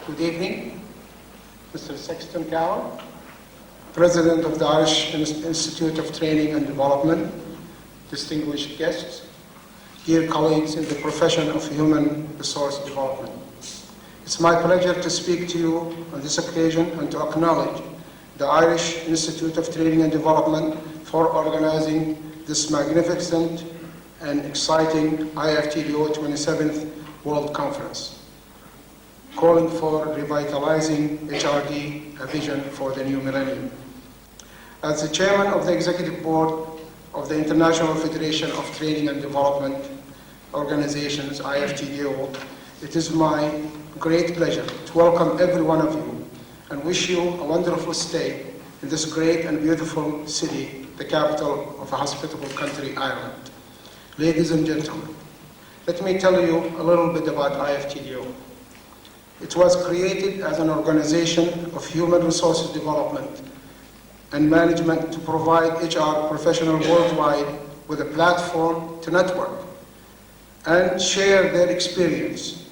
Good evening, Mr. Sexton Cowan, President of the Irish Institute of Training and Development, distinguished guests, dear colleagues in the profession of human resource development. It's my pleasure to speak to you on this occasion and to acknowledge the Irish Institute of Training and Development for organizing this magnificent and exciting IFTDO 27th World Conference, calling for revitalizing HRD, a vision for the new millennium. As the chairman of the executive board of the International Federation of Training and Development Organizations, IFTDO, it is my great pleasure to welcome every one of you and wish you a wonderful stay in this great and beautiful city, the capital of a hospitable country, Ireland. Ladies and gentlemen, let me tell you a little bit about IFTDO. It was created as an organization of human resources development and management to provide HR professionals worldwide with a platform to network and share their experience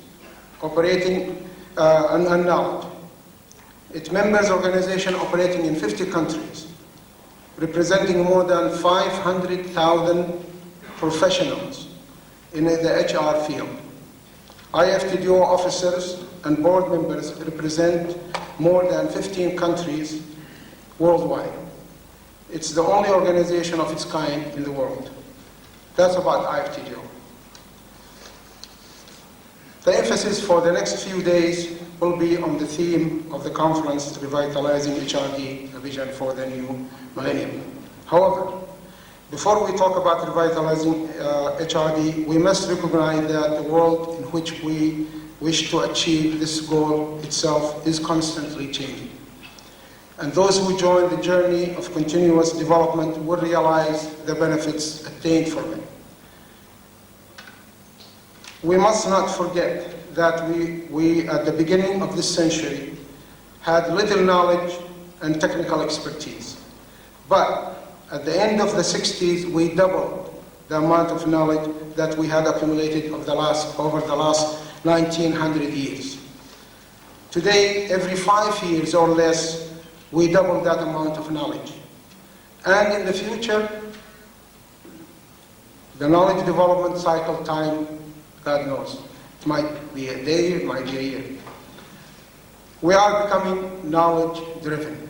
operating and knowledge. Its members organization operating in 50 countries, representing more than 500,000 professionals in the HR field. IFTDO officers and board members represent more than 15 countries worldwide. It's the only organization of its kind in the world. That's about IFTDO. The emphasis for the next few days will be on the theme of the conference, Revitalizing HRD, a vision for the new millennium. However, before we talk about revitalizing HRD, we must recognize that the world in which we wish to achieve this goal itself is constantly changing. And those who join the journey of continuous development will realize the benefits attained from it. We must not forget that we at the beginning of this century had little knowledge and technical expertise. But at the end of the 60s, we doubled the amount of knowledge that we had accumulated over the last 1900 years. Today, every 5 years or less, we double that amount of knowledge. And in the future, the knowledge development cycle time, God knows. It might be a day, it might be a year. We are becoming knowledge-driven.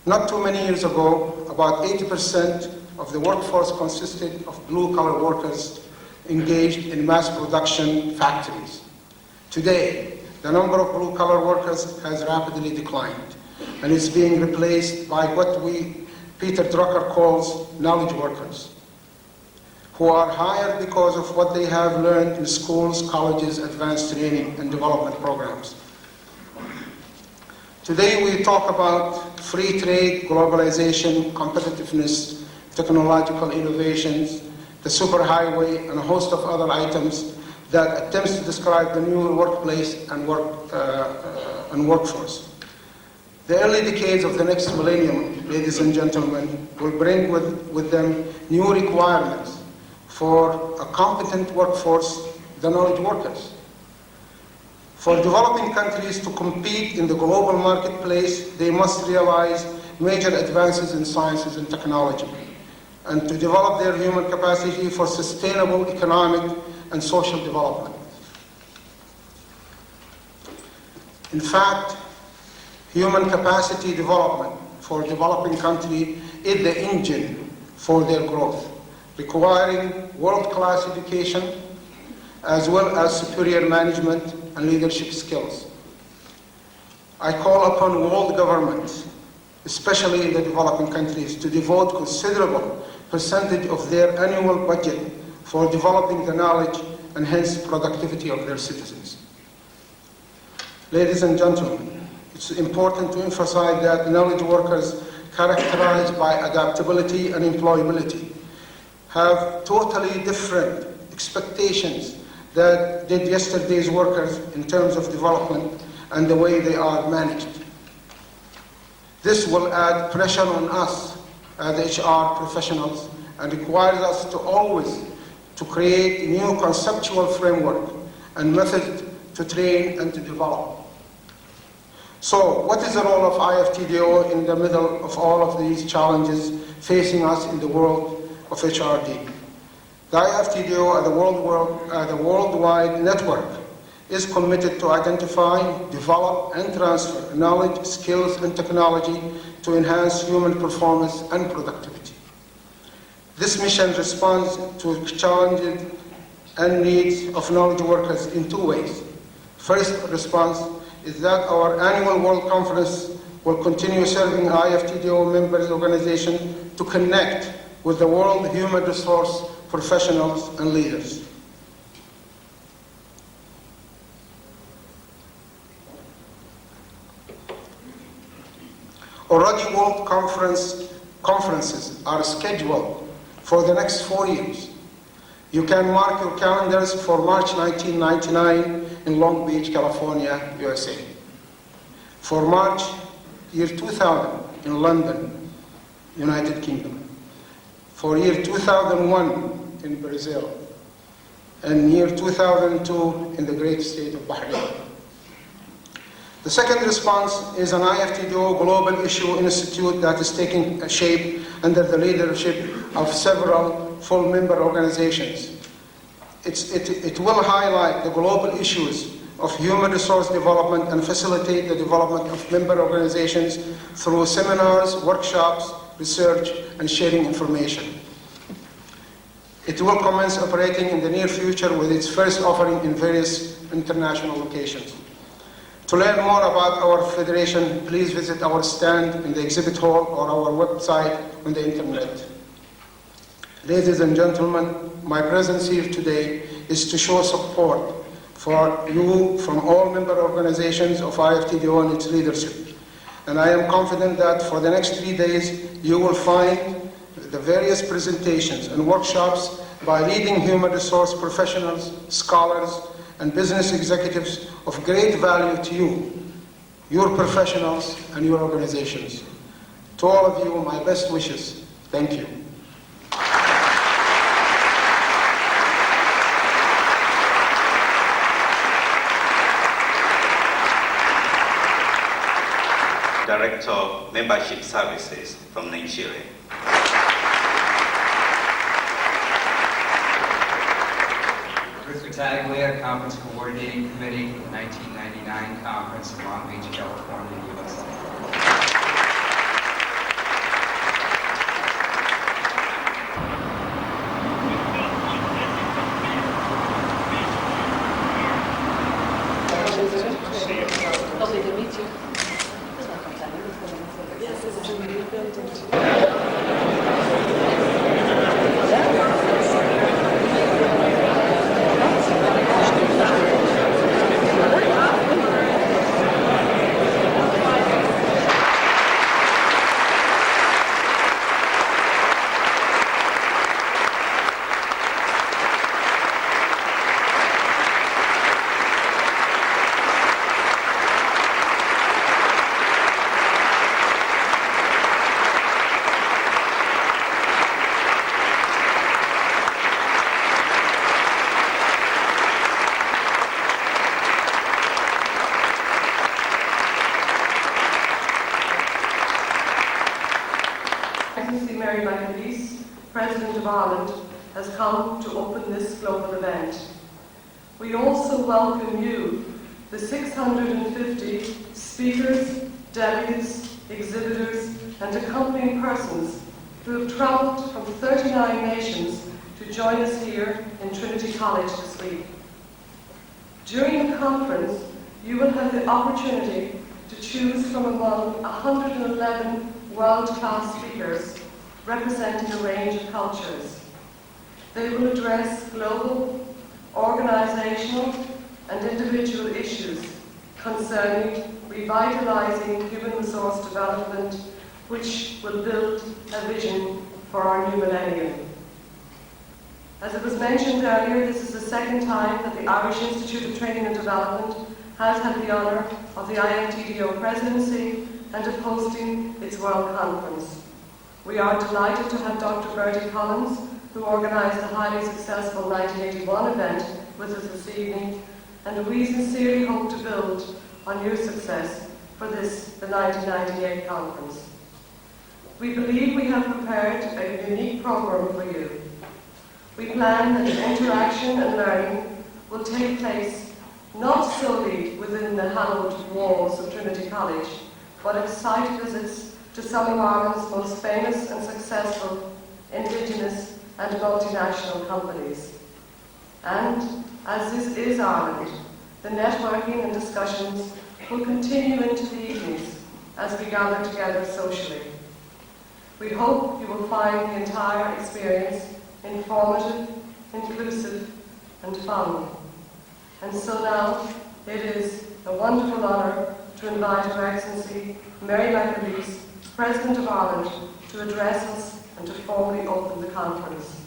Not too many years ago, about 80% of the workforce consisted of blue-collar workers engaged in mass production factories. Today, the number of blue-collar workers has rapidly declined and is being replaced by what Peter Drucker calls knowledge workers, who are hired because of what they have learned in schools, colleges, advanced training and development programs. Today we talk about free trade, globalization, competitiveness, technological innovations, the superhighway, and a host of other items that attempts to describe the new workplace and workforce. The early decades of the next millennium, ladies and gentlemen, will bring with them new requirements for a competent workforce, the knowledge workers. For developing countries to compete in the global marketplace, they must realize major advances in sciences and technology, and to develop their human capacity for sustainable economic and social development. In fact, human capacity development for developing countries is the engine for their growth, requiring world-class education as well as superior management and leadership skills. I call upon world governments, especially in the developing countries, to devote considerable percentage of their annual budget for developing the knowledge and hence productivity of their citizens. Ladies and gentlemen, it's important to emphasize that knowledge workers characterized by adaptability and employability have totally different expectations that did yesterday's workers in terms of development and the way they are managed. This will add pressure on us as HR professionals and requires us to always to create new conceptual framework and method to train and to develop. So, what is the role of IFTDO in the middle of all of these challenges facing us in the world of HRD? The IFTDO, the worldwide network, is committed to identify, develop, and transfer knowledge, skills, and technology to enhance human performance and productivity. This mission responds to challenges and needs of knowledge workers in two ways. First response is that our annual World Conference will continue serving IFTDO members organization to connect with the world human resource professionals and leaders. Already World conferences are scheduled for the next 4 years. You can mark your calendars for March 1999 in Long Beach, California, USA. For March year 2000 in London, United Kingdom. For year 2001 in Brazil. And year 2002 in the great state of Bahrain. The second response is an IFTDO Global Issue Institute that is taking shape under the leadership of several full member organizations. It will highlight the global issues of human resource development and facilitate the development of member organizations through seminars, workshops, research, and sharing information. It will commence operating in the near future with its first offering in various international locations. To learn more about our federation, please visit our stand in the exhibit hall or our website on the internet. Ladies and gentlemen, my presence here today is to show support for you from all member organizations of IFTDO and its leadership. And I am confident that for the next 3 days, you will find the various presentations and workshops by leading human resource professionals, scholars, and business executives of great value to you, your professionals, and your organizations. To all of you, my best wishes. Thank you. Director of Membership Services from Nigeria. Tattaglia, Conference Coordinating Committee for the 1999 Conference in Long Beach, California, USA. Lovely to meet you. Yes, it's a new building. President of Ireland, has come to open this global event. We also welcome you, the 650 speakers, delegates, exhibitors, and accompanying persons who have travelled from 39 nations to join us here in Trinity College this week. During the conference, you will have the opportunity to choose from among 111 world-class speakers representing a range of cultures. They will address global, organizational, and individual issues concerning revitalizing human resource development, which will build a vision for our new millennium. As it was mentioned earlier, this is the second time that the Irish Institute of Training and Development has had the honour of the IFTDO presidency and of hosting its World Conference. We are delighted to have Dr. Bertie Collins, who organised the highly successful 1981 event, with us this evening, and we sincerely hope to build on your success for for this, the 1998 conference. We believe we have prepared a unique programme for you. We plan that interaction and learning will take place not solely within the hallowed walls of Trinity College, but at site visits to some of Ireland's most famous and successful Indigenous and multinational companies. And, as this is Ireland, the networking and discussions will continue into the evenings as we gather together socially. We hope you will find the entire experience informative, inclusive, and fun. And so now, it is a wonderful honour to invite Her Excellency Mary McAleese, President of Ireland, to address us and to formally open the conference.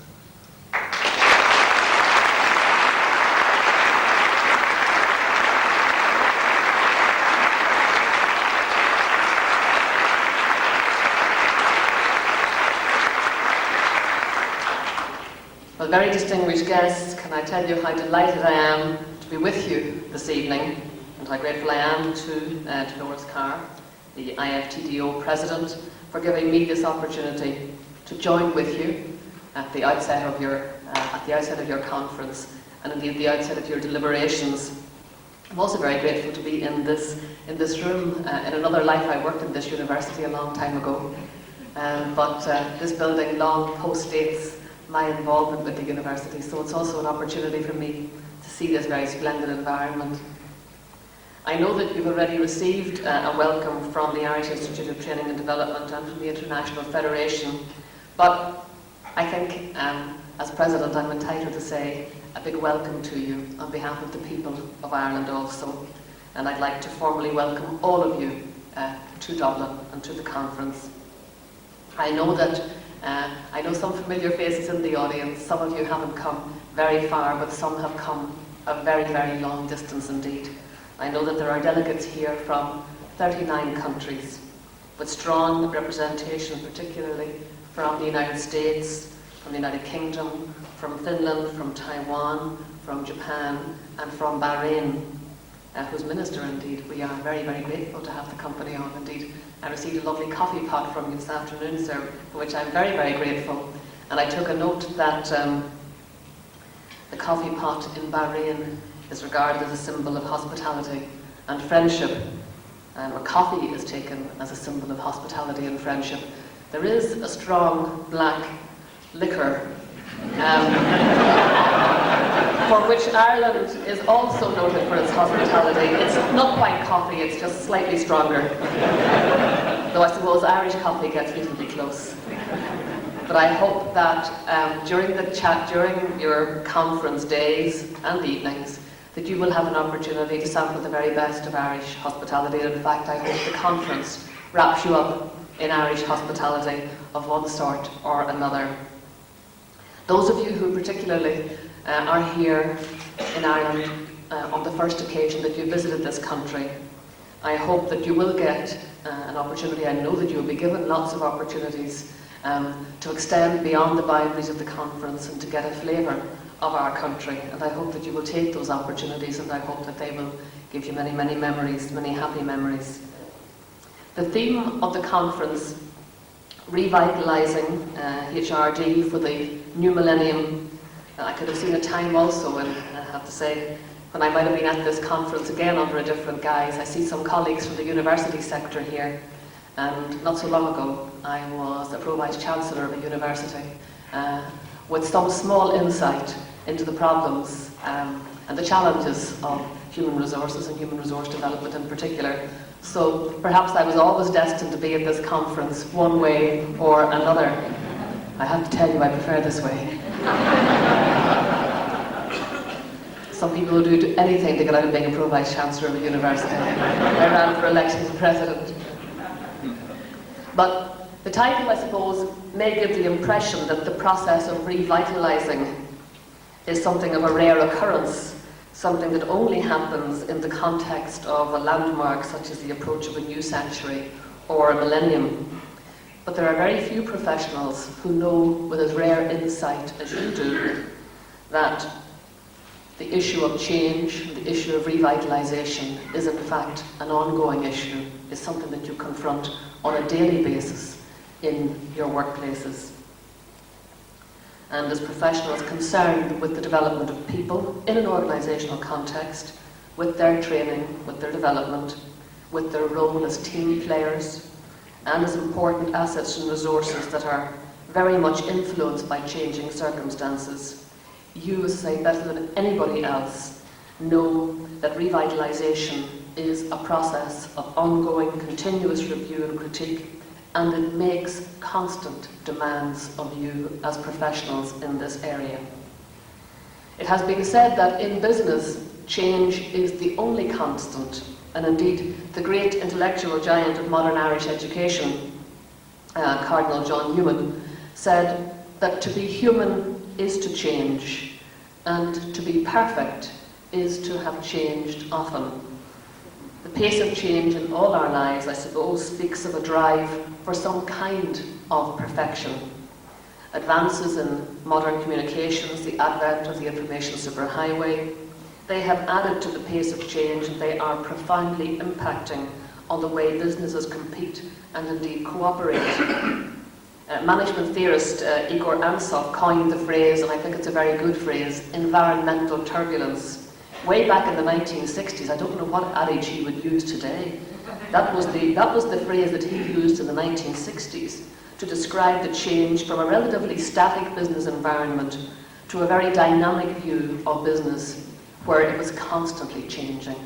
Well, very distinguished guests, can I tell you how delighted I am to be with you this evening, and how grateful I am to Doris Carr, the IFTDO President, for giving me this opportunity to join with you at the outset of your conference, and indeed at the outset of your deliberations. I'm also very grateful to be in this room. In another life, I worked in this university a long time ago, but this building long postdates my involvement with the university, so it's also an opportunity for me to see this very splendid environment. I know that you've already received a welcome from the Irish Institute of Training and Development and from the International Federation, but I think as President I'm entitled to say a big welcome to you on behalf of the people of Ireland also, and I'd like to formally welcome all of you to Dublin and to the conference. I know some familiar faces in the audience. Some of you haven't come very far, but some have come a very, very long distance indeed. I know that there are delegates here from 39 countries, with strong representation, particularly from the United States, from the United Kingdom, from Finland, from Taiwan, from Japan, and from Bahrain, whose minister indeed we are very, very grateful to have the company of. Indeed, I received a lovely coffee pot from you this afternoon, sir, for which I'm very, very grateful. And I took a note that the coffee pot in Bahrain is regarded as a symbol of hospitality and friendship, and where coffee is taken as a symbol of hospitality and friendship. There is a strong black liquor for which Ireland is also noted for its hospitality. It's not quite coffee, it's just slightly stronger. Though I suppose Irish coffee gets reasonably close. But I hope that during your conference days and evenings, that you will have an opportunity to sample the very best of Irish hospitality. And in fact, I hope the conference wraps you up in Irish hospitality of one sort or another. Those of you who particularly are here in Ireland on the first occasion that you visited this country, I hope that you will get an opportunity. I know that you will be given lots of opportunities to extend beyond the boundaries of the conference and to get a flavour of our country. And I hope that you will take those opportunities, and I hope that they will give you many, many memories, many happy memories. The theme of the conference, Revitalising HRD for the New Millennium. I could have seen a time also, and I have to say, when I might have been at this conference again under a different guise. I see some colleagues from the university sector here, and not so long ago I was a Pro-Vice Chancellor of a university with some small insight into the problems and the challenges of human resources and human resource development in particular. So perhaps I was always destined to be at this conference one way or another. I have to tell you, I prefer this way. Some people will do anything to get out of being a Pro-Vice Chancellor of a university. I ran for election as president. But the title, I suppose, may give the impression that the process of revitalising is something of a rare occurrence, something that only happens in the context of a landmark such as the approach of a new century or a millennium. But there are very few professionals who know with as rare insight as you do that the issue of change, the issue of revitalisation is in fact an ongoing issue, is something that you confront on a daily basis in your workplaces. And as professionals concerned with the development of people in an organisational context, with their training, with their development, with their role as team players, and as important assets and resources that are very much influenced by changing circumstances, you, as I say, better than anybody else, know that revitalisation is a process of ongoing, continuous review and critique, and it makes constant demands of you as professionals in this area. It has been said that in business, change is the only constant, and indeed the great intellectual giant of modern Irish education, Cardinal John Newman, said that to be human is to change, and to be perfect is to have changed often. The pace of change in all our lives, I suppose, speaks of a drive for some kind of perfection. Advances in modern communications, the advent of the information superhighway, they have added to the pace of change, and they are profoundly impacting on the way businesses compete and indeed cooperate. Management theorist Igor Ansov coined the phrase, and I think it's a very good phrase, environmental turbulence. Way back in the 1960s, I don't know what adage he would use today. That was the phrase that he used in the 1960s to describe the change from a relatively static business environment to a very dynamic view of business where it was constantly changing.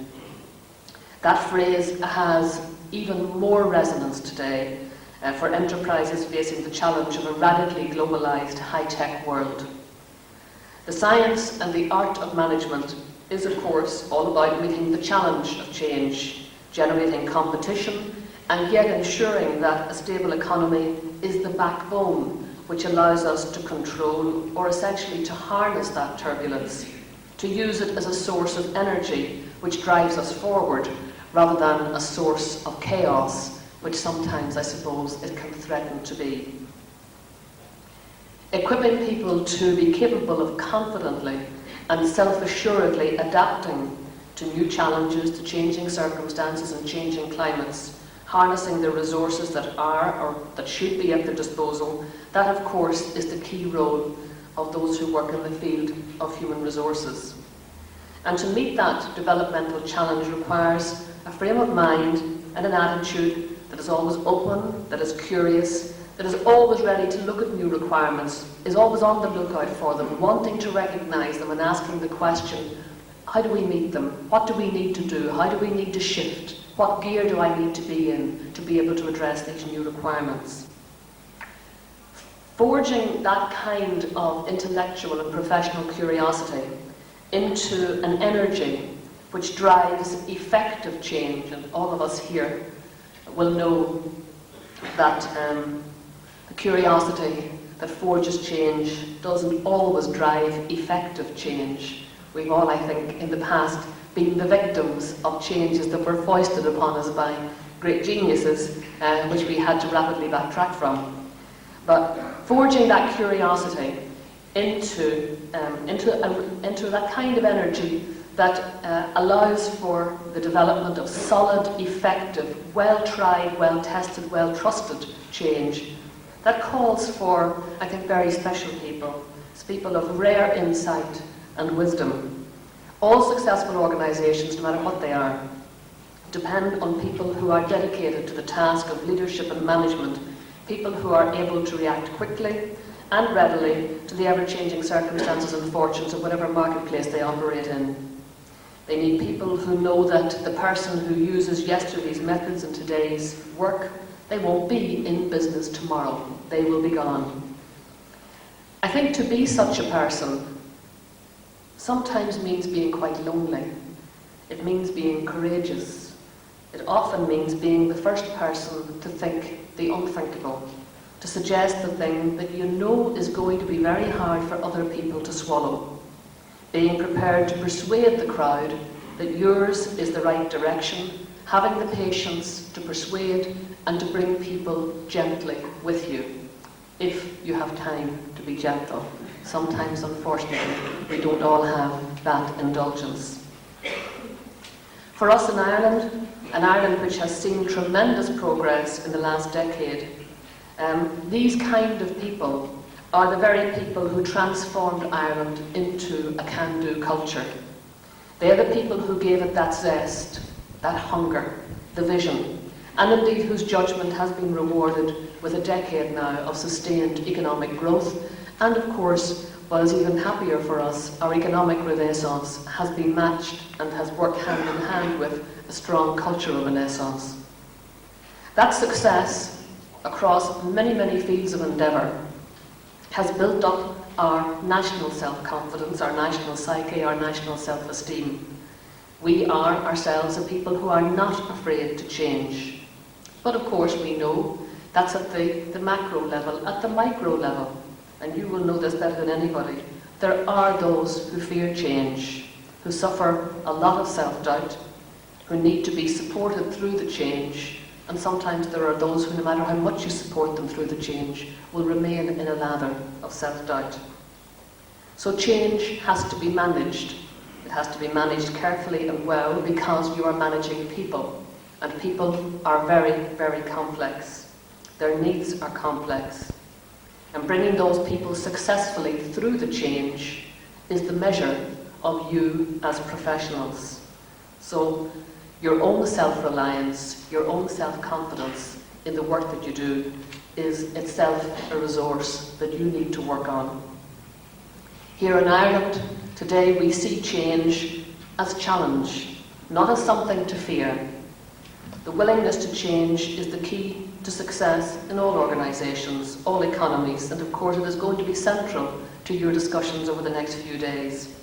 That phrase has even more resonance today for enterprises facing the challenge of a radically globalised high-tech world. The science and the art of management is, of course, all about meeting the challenge of change, generating competition, and yet ensuring that a stable economy is the backbone which allows us to control, or essentially to harness that turbulence, to use it as a source of energy which drives us forward, rather than a source of chaos, which sometimes, I suppose, it can threaten to be. Equipping people to be capable of confidently and self-assuredly adapting to new challenges, to changing circumstances and changing climates, harnessing the resources that are or that should be at their disposal, that of course is the key role of those who work in the field of human resources. And to meet that developmental challenge requires a frame of mind and an attitude that is always open, that is curious, that is always ready to look at new requirements, is always on the lookout for them, wanting to recognise them and asking the question, how do we meet them? What do we need to do? How do we need to shift? What gear do I need to be in to be able to address these new requirements? Forging that kind of intellectual and professional curiosity into an energy which drives effective change, and all of us here will know that the curiosity that forges change doesn't always drive effective change. We've all, I think, in the past been the victims of changes that were foisted upon us by great geniuses, which we had to rapidly backtrack from. But forging that curiosity into that kind of energy that allows for the development of solid, effective, well-tried, well-tested, well-trusted change, that calls for, I think, very special people. It's people of rare insight and wisdom. All successful organisations, no matter what they are, depend on people who are dedicated to the task of leadership and management, people who are able to react quickly and readily to the ever-changing circumstances and fortunes of whatever marketplace they operate in. They need people who know that the person who uses yesterday's methods in today's work, they won't be in business tomorrow. They will be gone. I think to be such a person sometimes means being quite lonely. It means being courageous. It often means being the first person to think the unthinkable, to suggest the thing that you know is going to be very hard for other people to swallow. Being prepared to persuade the crowd that yours is the right direction, having the patience to persuade and to bring people gently with you, if you have time to be gentle. Sometimes, unfortunately, we don't all have that indulgence. For us in Ireland which has seen tremendous progress in the last decade, these kind of people are the very people who transformed Ireland into a can-do culture. They are the people who gave it that zest, that hunger, the vision, and indeed whose judgment has been rewarded with a decade now of sustained economic growth. And of course, what is even happier for us, our economic renaissance has been matched and has worked hand in hand with a strong cultural renaissance. That success across many, many fields of endeavour has built up our national self-confidence, our national psyche, our national self-esteem. We are ourselves a people who are not afraid to change. But of course we know that's at the macro level. At the micro level, and you will know this better than anybody, there are those who fear change, who suffer a lot of self-doubt, who need to be supported through the change, and sometimes there are those who, no matter how much you support them through the change, will remain in a lather of self-doubt. So change has to be managed. It has to be managed carefully and well, because you are managing people, and people are very, very complex. Their needs are complex. And bringing those people successfully through the change is the measure of you as professionals. So your own self-reliance, your own self-confidence in the work that you do is itself a resource that you need to work on. Here in Ireland, today we see change as challenge, not as something to fear. The willingness to change is the key to success in all organisations, all economies, and of course it is going to be central to your discussions over the next few days.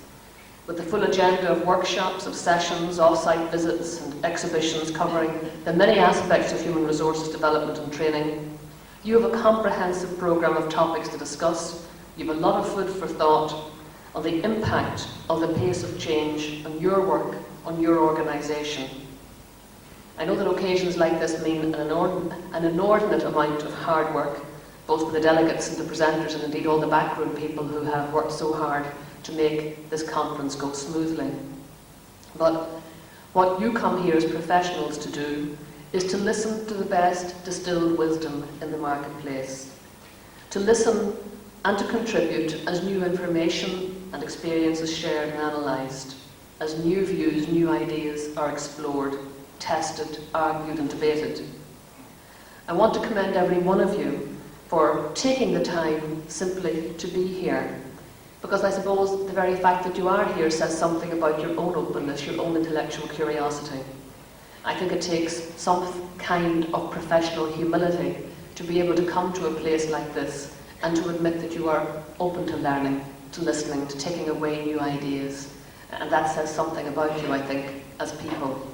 With the full agenda of workshops, of sessions, off-site visits and exhibitions covering the many aspects of human resources development and training, you have a comprehensive programme of topics to discuss. You have a lot of food for thought on the impact of the pace of change on your work, on your organisation. I know that occasions like this mean an inordinate amount of hard work, both for the delegates and the presenters and indeed all the backroom people who have worked so hard to make this conference go smoothly. But what you come here as professionals to do is to listen to the best distilled wisdom in the marketplace, to listen and to contribute as new information and experience is shared and analysed, as new views, new ideas are explored, tested, argued and debated. I want to commend every one of you for taking the time simply to be here, because I suppose the very fact that you are here says something about your own openness, your own intellectual curiosity. I think it takes some kind of professional humility to be able to come to a place like this and to admit that you are open to learning, to listening, to taking away new ideas. And that says something about you, I think, as people.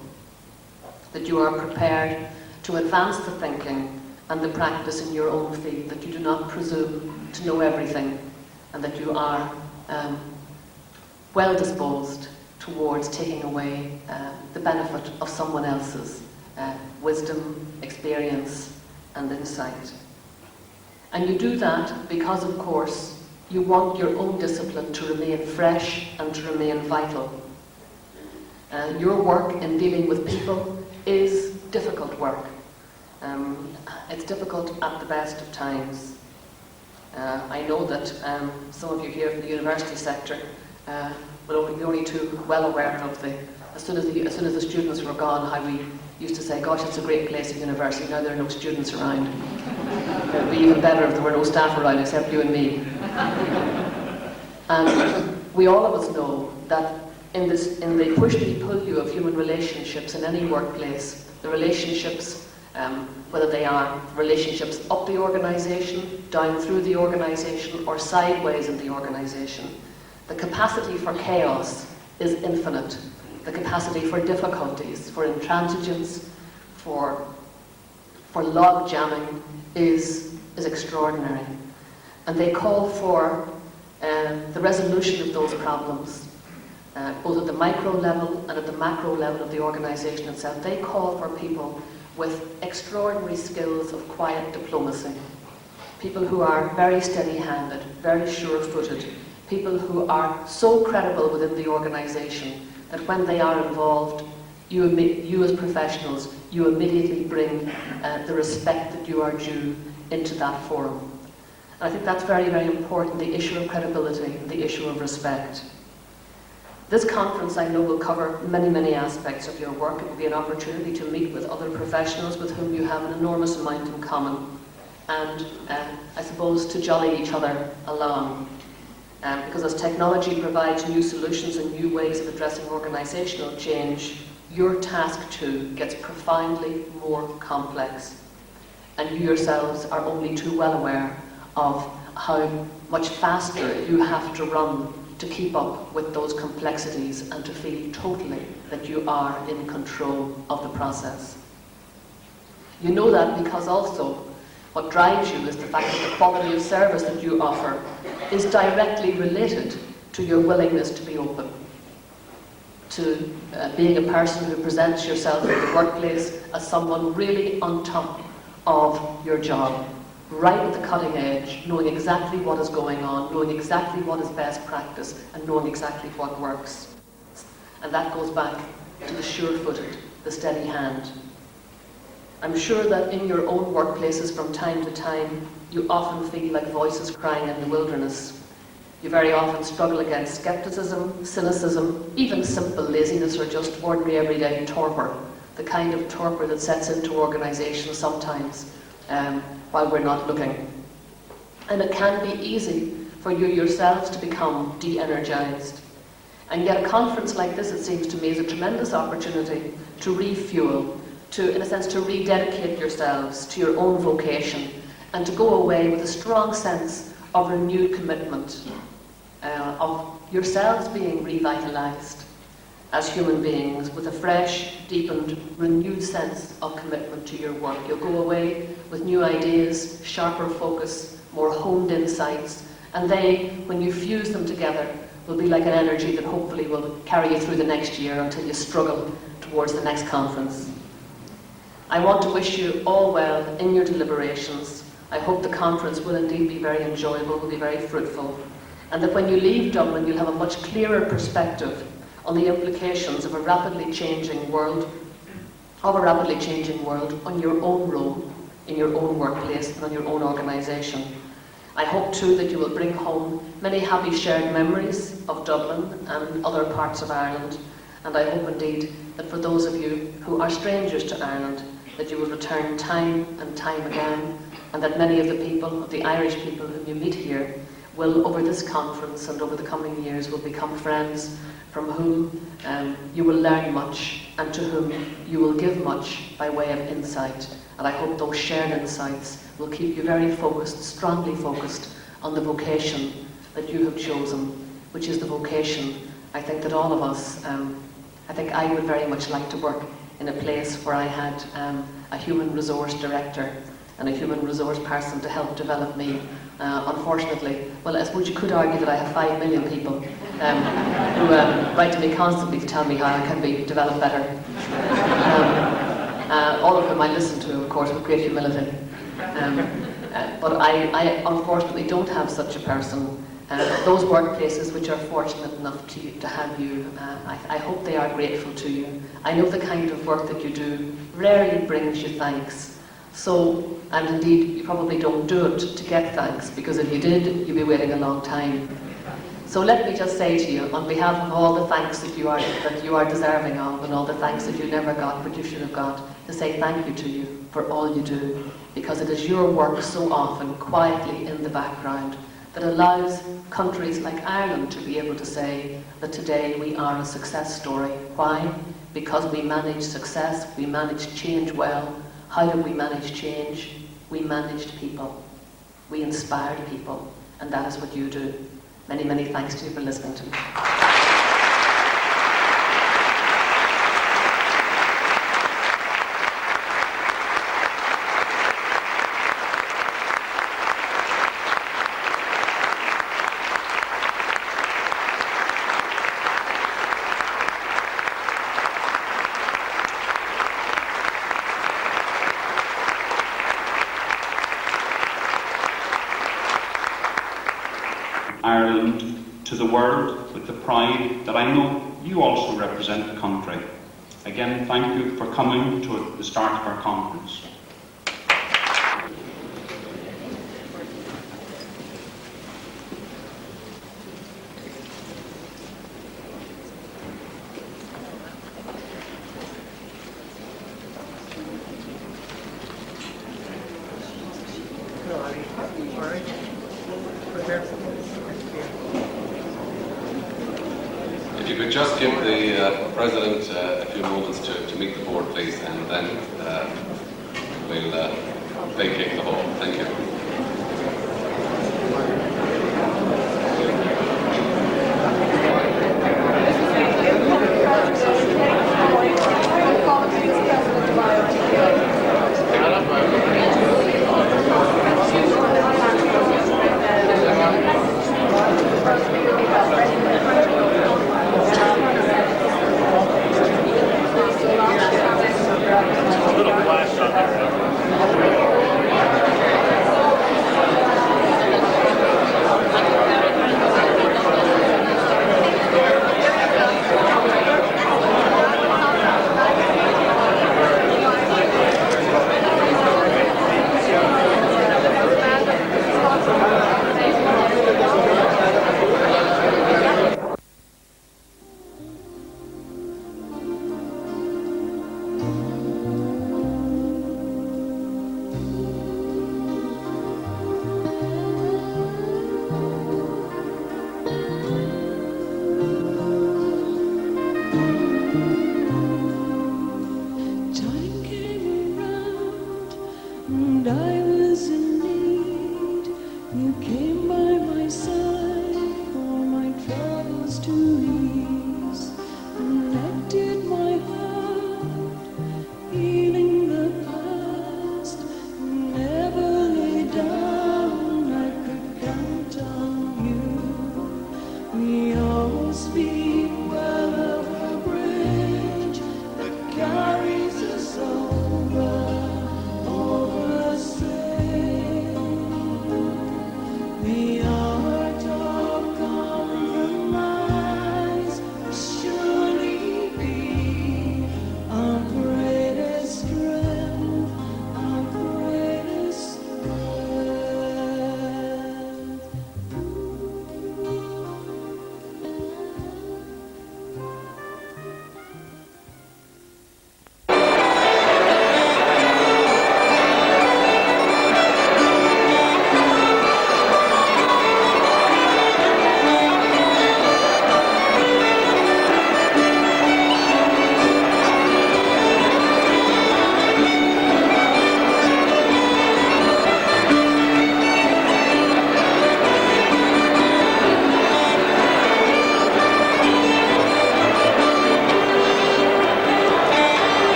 That you are prepared to advance the thinking and the practice in your own field, that you do not presume to know everything, and that you are well disposed towards taking away the benefit of someone else's wisdom, experience and insight. And you do that because, of course, you want your own discipline to remain fresh and to remain vital. Your work in dealing with people is difficult work. It's difficult at the best of times. I know that some of you here from the university sector will be only too well aware of as soon as the students were gone, how we used to say, gosh, it's a great place at university, now there are no students around. It would be even better if there were no staff around except you and me. And we all of us know that in the push-me-pull-you of human relationships in any workplace, the relationships, whether they are relationships up the organisation, down through the organisation, or sideways in the organisation, the capacity for chaos is infinite. The capacity for difficulties, for intransigence, for log jamming is extraordinary. And they call for the resolution of those problems, both at the micro level and at the macro level of the organisation itself. They call for people with extraordinary skills of quiet diplomacy, people who are very steady-handed, very sure-footed people who are so credible within the organisation that when they are involved, you as professionals, you immediately bring the respect that you are due into that forum. And I think that's very, very important, the issue of credibility and the issue of respect. This conference, I know, will cover many, many aspects of your work. It will be an opportunity to meet with other professionals with whom you have an enormous amount in common, and I suppose to jolly each other along. Because as technology provides new solutions and new ways of addressing organisational change, your task too gets profoundly more complex. And you yourselves are only too well aware of how much faster you have to run to keep up with those complexities and to feel totally that you are in control of the process. You know that because also what drives you is the fact that the quality of service that you offer is directly related to your willingness to be open, to being a person who presents yourself in the workplace as someone really on top of your job, right at the cutting edge, knowing exactly what is going on, knowing exactly what is best practice, and knowing exactly what works. And that goes back to the sure-footed, the steady hand. I'm sure that in your own workplaces from time to time, you often feel like voices crying in the wilderness. You very often struggle against skepticism, cynicism, even simple laziness or just ordinary everyday torpor, the kind of torpor that sets into organisations sometimes while we're not looking. And it can be easy for you yourselves to become de-energised. And yet a conference like this, it seems to me, is a tremendous opportunity to refuel, to, in a sense, to rededicate yourselves to your own vocation and to go away with a strong sense of renewed commitment, of yourselves being revitalised as human beings with a fresh, deepened, renewed sense of commitment to your work. You'll go away with new ideas, sharper focus, more honed insights, and they, when you fuse them together, will be like an energy that hopefully will carry you through the next year until you struggle towards the next conference. I want to wish you all well in your deliberations. I hope the conference will indeed be very enjoyable, will be very fruitful, and that when you leave Dublin, you'll have a much clearer perspective on the implications of a rapidly changing world, on your own role, in your own workplace, and on your own organisation. I hope too that you will bring home many happy shared memories of Dublin and other parts of Ireland, and I hope indeed that for those of you who are strangers to Ireland, that you will return time and time again, and that many of the people, of the Irish people whom you meet here, will over this conference and over the coming years will become friends from whom you will learn much and to whom you will give much by way of insight. And I hope those shared insights will keep you very focused, strongly focused on the vocation that you have chosen, which is the vocation, I think, that all of us, I think I would very much like to work in a place where I had a human resource director and a human resource person to help develop me. Unfortunately, well, I suppose you could argue that I have 5 million people who write to me constantly to tell me how I can be developed better. All of whom I listen to, of course, with great humility. But I unfortunately don't have such a person. Those workplaces which are fortunate enough to have you, I hope they are grateful to you. I know the kind of work that you do rarely brings you thanks. So, and indeed, you probably don't do it to get thanks, because if you did, you'd be waiting a long time. So let me just say to you, on behalf of all the thanks that you are deserving of, and all the thanks that you never got but you should have got, to say thank you to you for all you do, because it is your work so often, quietly in the background, that allows countries like Ireland to be able to say that today we are a success story. Why? Because we managed success, we managed change well. How did we manage change? We managed people. We inspired people, and that is what you do. Many, many thanks to you for listening to me. Ireland to the world with the pride that I know you also represent the country. Again, thank you for coming to the start of our conference. If you could just give the President a few moments to meet the board, please, and then we'll vacate the hall. Thank you. A little flash on there.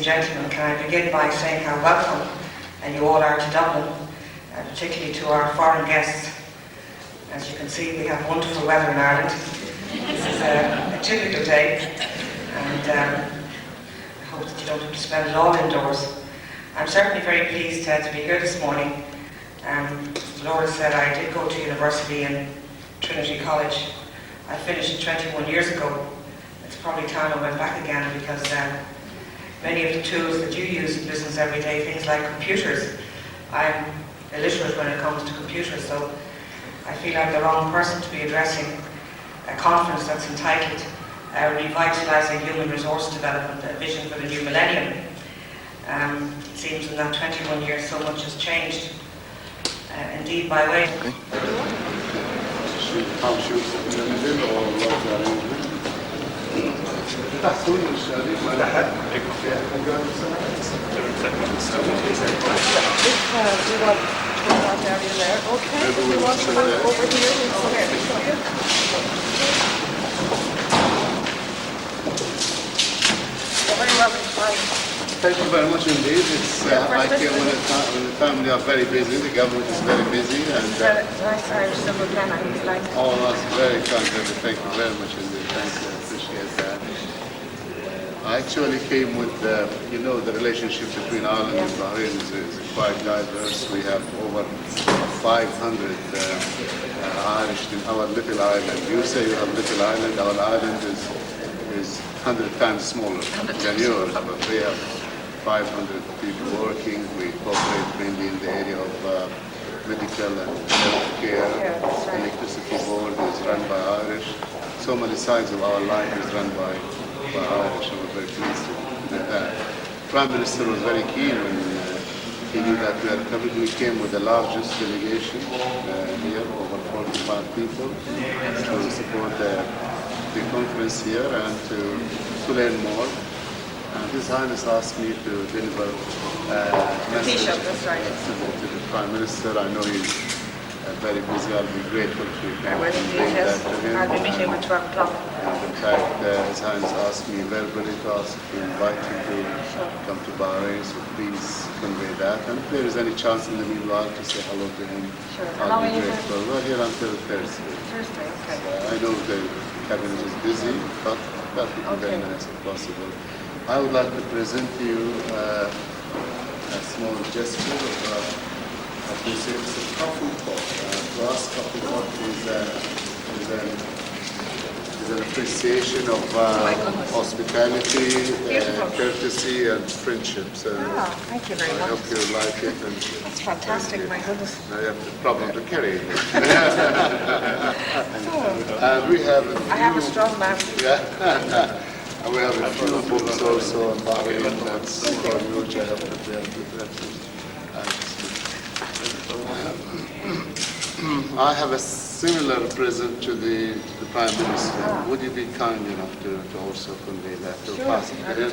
gentlemen, can I begin by saying how welcome you all are to Dublin, particularly to our foreign guests. As you can see, we have wonderful weather in Ireland. This is a typical day, and I hope that you don't have to spend it all indoors. I'm certainly very pleased to be here this morning. Laura said I did go to university in Trinity College. I finished 21 years ago. It's probably time I went back again, because many of the tools that you use in business every day, things like computers, I'm illiterate when it comes to computers, so I feel I'm the wrong person to be addressing a conference that's entitled Revitalising Human Resource Development, a Vision for the New Millennium. It seems in that 21 years so much has changed. Indeed, by way Thank you very much indeed. It's I feel when the family are very busy, the government is very busy, and nice Irish civil plan, I really like. all of us very content. Thank you very much indeed. Thank you. I appreciate that. I actually came with the relationship between Ireland and Bahrain is quite diverse. We have over 500 Irish in our little island. You say you have little island. Our island is 100 times smaller than yours, but we have 500 people working. We cooperate mainly in the area of medical and health care. Electricity board is run by Irish. So many sides of our life is run by Irish, and we're very pleased with that. Prime Minister was very keen when he knew that we are coming. We came with the largest delegation here, over 45 people, to support the conference here and to learn more. And His Highness asked me to deliver a message to the Prime Minister. I know he's very busy. I'll be grateful if you can convey that to him. I'll be meeting him at 12 o'clock. And in fact, His Highness asked me verbally to invite him to come to Bahrain, so please convey that. And if there is any chance in the meanwhile to say hello to him, I'll be grateful. We're here until Thursday. Thursday, okay. I know the cabinet is busy, but that would be very nice if possible. I would like to present to you a small gesture of this. It's a coffee pot. To us, coffee pot is an appreciation of hospitality, courtesy, and friendship. So thank you very I much. hope you like it. And That's fantastic, my goodness. now you have the problem to carry it. And we have I have a strong man. yeah. And we have a few books also on Bahrain that's for you, which I have prepared with that. I have a similar present to the Prime Minister. Would you be kind enough to also convey that? To pass it to him?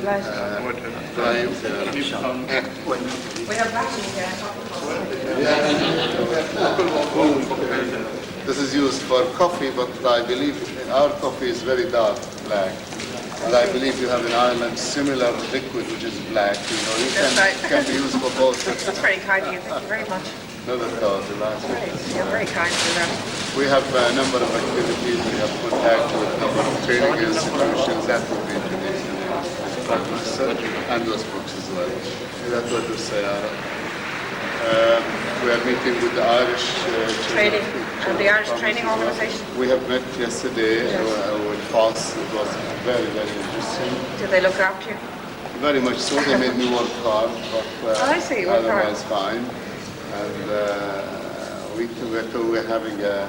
We have matching This is used for coffee, but I believe our coffee is very dark black. And I believe you have in Ireland similar liquid which is black. You know, can be used for both. That's very kind of you. Thank you very much. No, that's all. You're very kind to them. We have a number of activities. We have contact with a number of training institutions that will be introduced in the Prime Minister, and those books as well. That's what we say. We are meeting with the Irish Training, the Irish Training Organisation. We have met yesterday with FOSS. It was very, very interesting. Did they look after you? Very much so. They made me work hard, but I see. Work hard. otherwise fine. And we're having a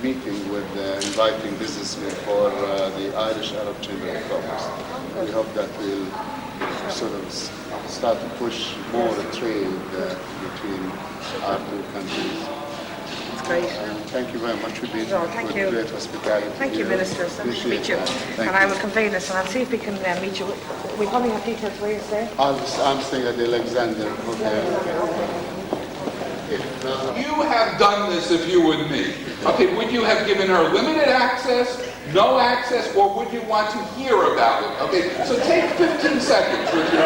meeting with inviting businessmen for the Irish Arab Chamber of Commerce. We hope that we'll sort of start to push more trade between our two countries. That's great. Thank you very much. We've been thank you. Great hospitality. Thank you, Minister. It's nice to meet you. And I will convey this, and I'll see if we can meet you. We probably have details where you stay. I'm staying at the Alexander Hotel. You have done this if you were me. Okay, would you have given her limited access? No access, or would you want to hear about it? Okay, so take 15 seconds with your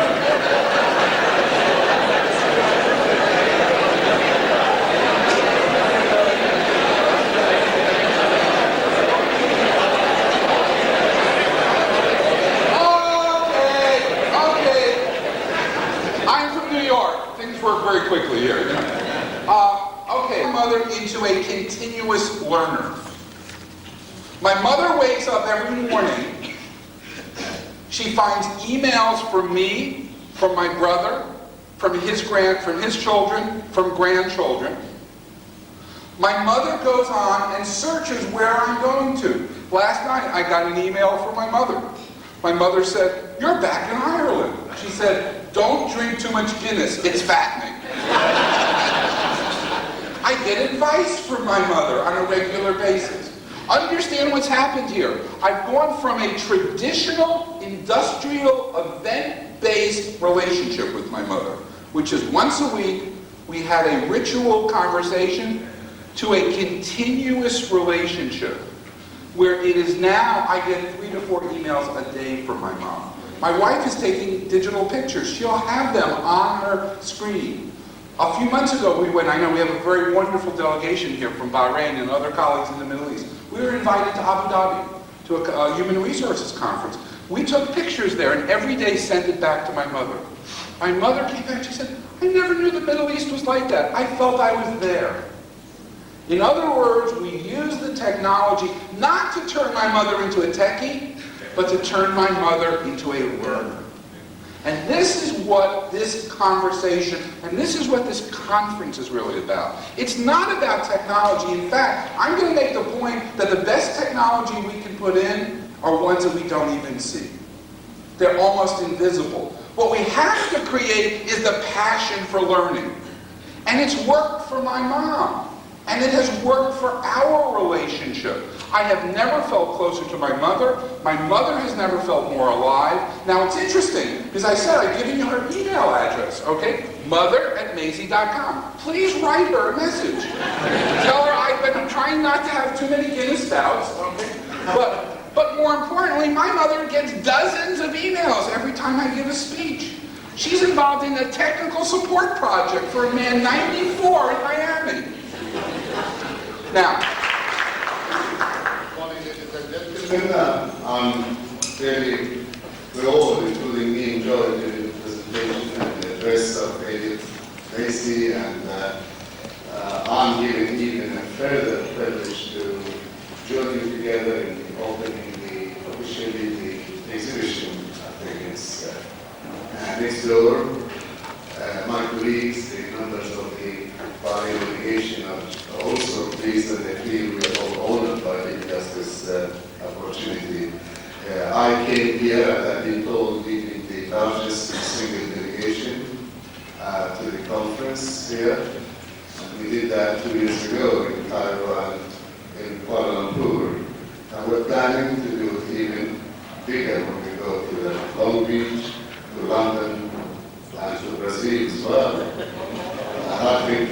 work very quickly here. Okay, mother into a continuous learner. My mother wakes up every morning. She finds emails from me, from my brother, from his children, from grandchildren. My mother goes on and searches where I'm going to. Last night I got an email from my mother. My mother said, "You're back in Ireland." She said, "Don't drink too much Guinness, it's fattening." I get advice from my mother on a regular basis. Understand what's happened here. I've gone from a traditional, industrial, event-based relationship with my mother, which is once a week, we had a ritual conversation, to a continuous relationship, where it is now, I get 3 to 4 emails a day from my mom. My wife is taking digital pictures. She'll have them on her screen. A few months ago, I know we have a very wonderful delegation here from Bahrain and other colleagues in the Middle East. We were invited to Abu Dhabi to a human resources conference. We took pictures there and every day sent it back to my mother. My mother came back, she said, "I never knew the Middle East was like that. I felt I was there." In other words, we use the technology not to turn my mother into a techie, but to turn my mother into a learner. And this is what this conversation, and this is what this conference is really about. It's not about technology. In fact, I'm going to make the point that the best technology we can put in are ones that we don't even see. They're almost invisible. What we have to create is the passion for learning. And it's worked for my mom. And it has worked for our relationship. I have never felt closer to my mother. My mother has never felt more alive. Now it's interesting, because I said I've given you her email address, okay? mother@macy.com. Please write her a message. Tell her I've been trying not to have too many Guinness bouts, okay? But more importantly, my mother gets dozens of emails every time I give a speech. She's involved in a technical support project for a man 94 in Miami. Now, really, we all, including me, enjoyed the presentation and the address of Macy, and I'm given even a further privilege to join you together in opening officially the exhibition. I think it's next door. My colleagues, the members of the Bahrain delegation, are also pleased and they feel we are all honored by giving us this opportunity. I came here, and I've been told, leading the largest single delegation to the conference here. And we did that 2 years ago in Cairo and in Kuala Lumpur. And we're planning to do it even bigger when we go to Long Beach, to London, and to Brazil as well. I think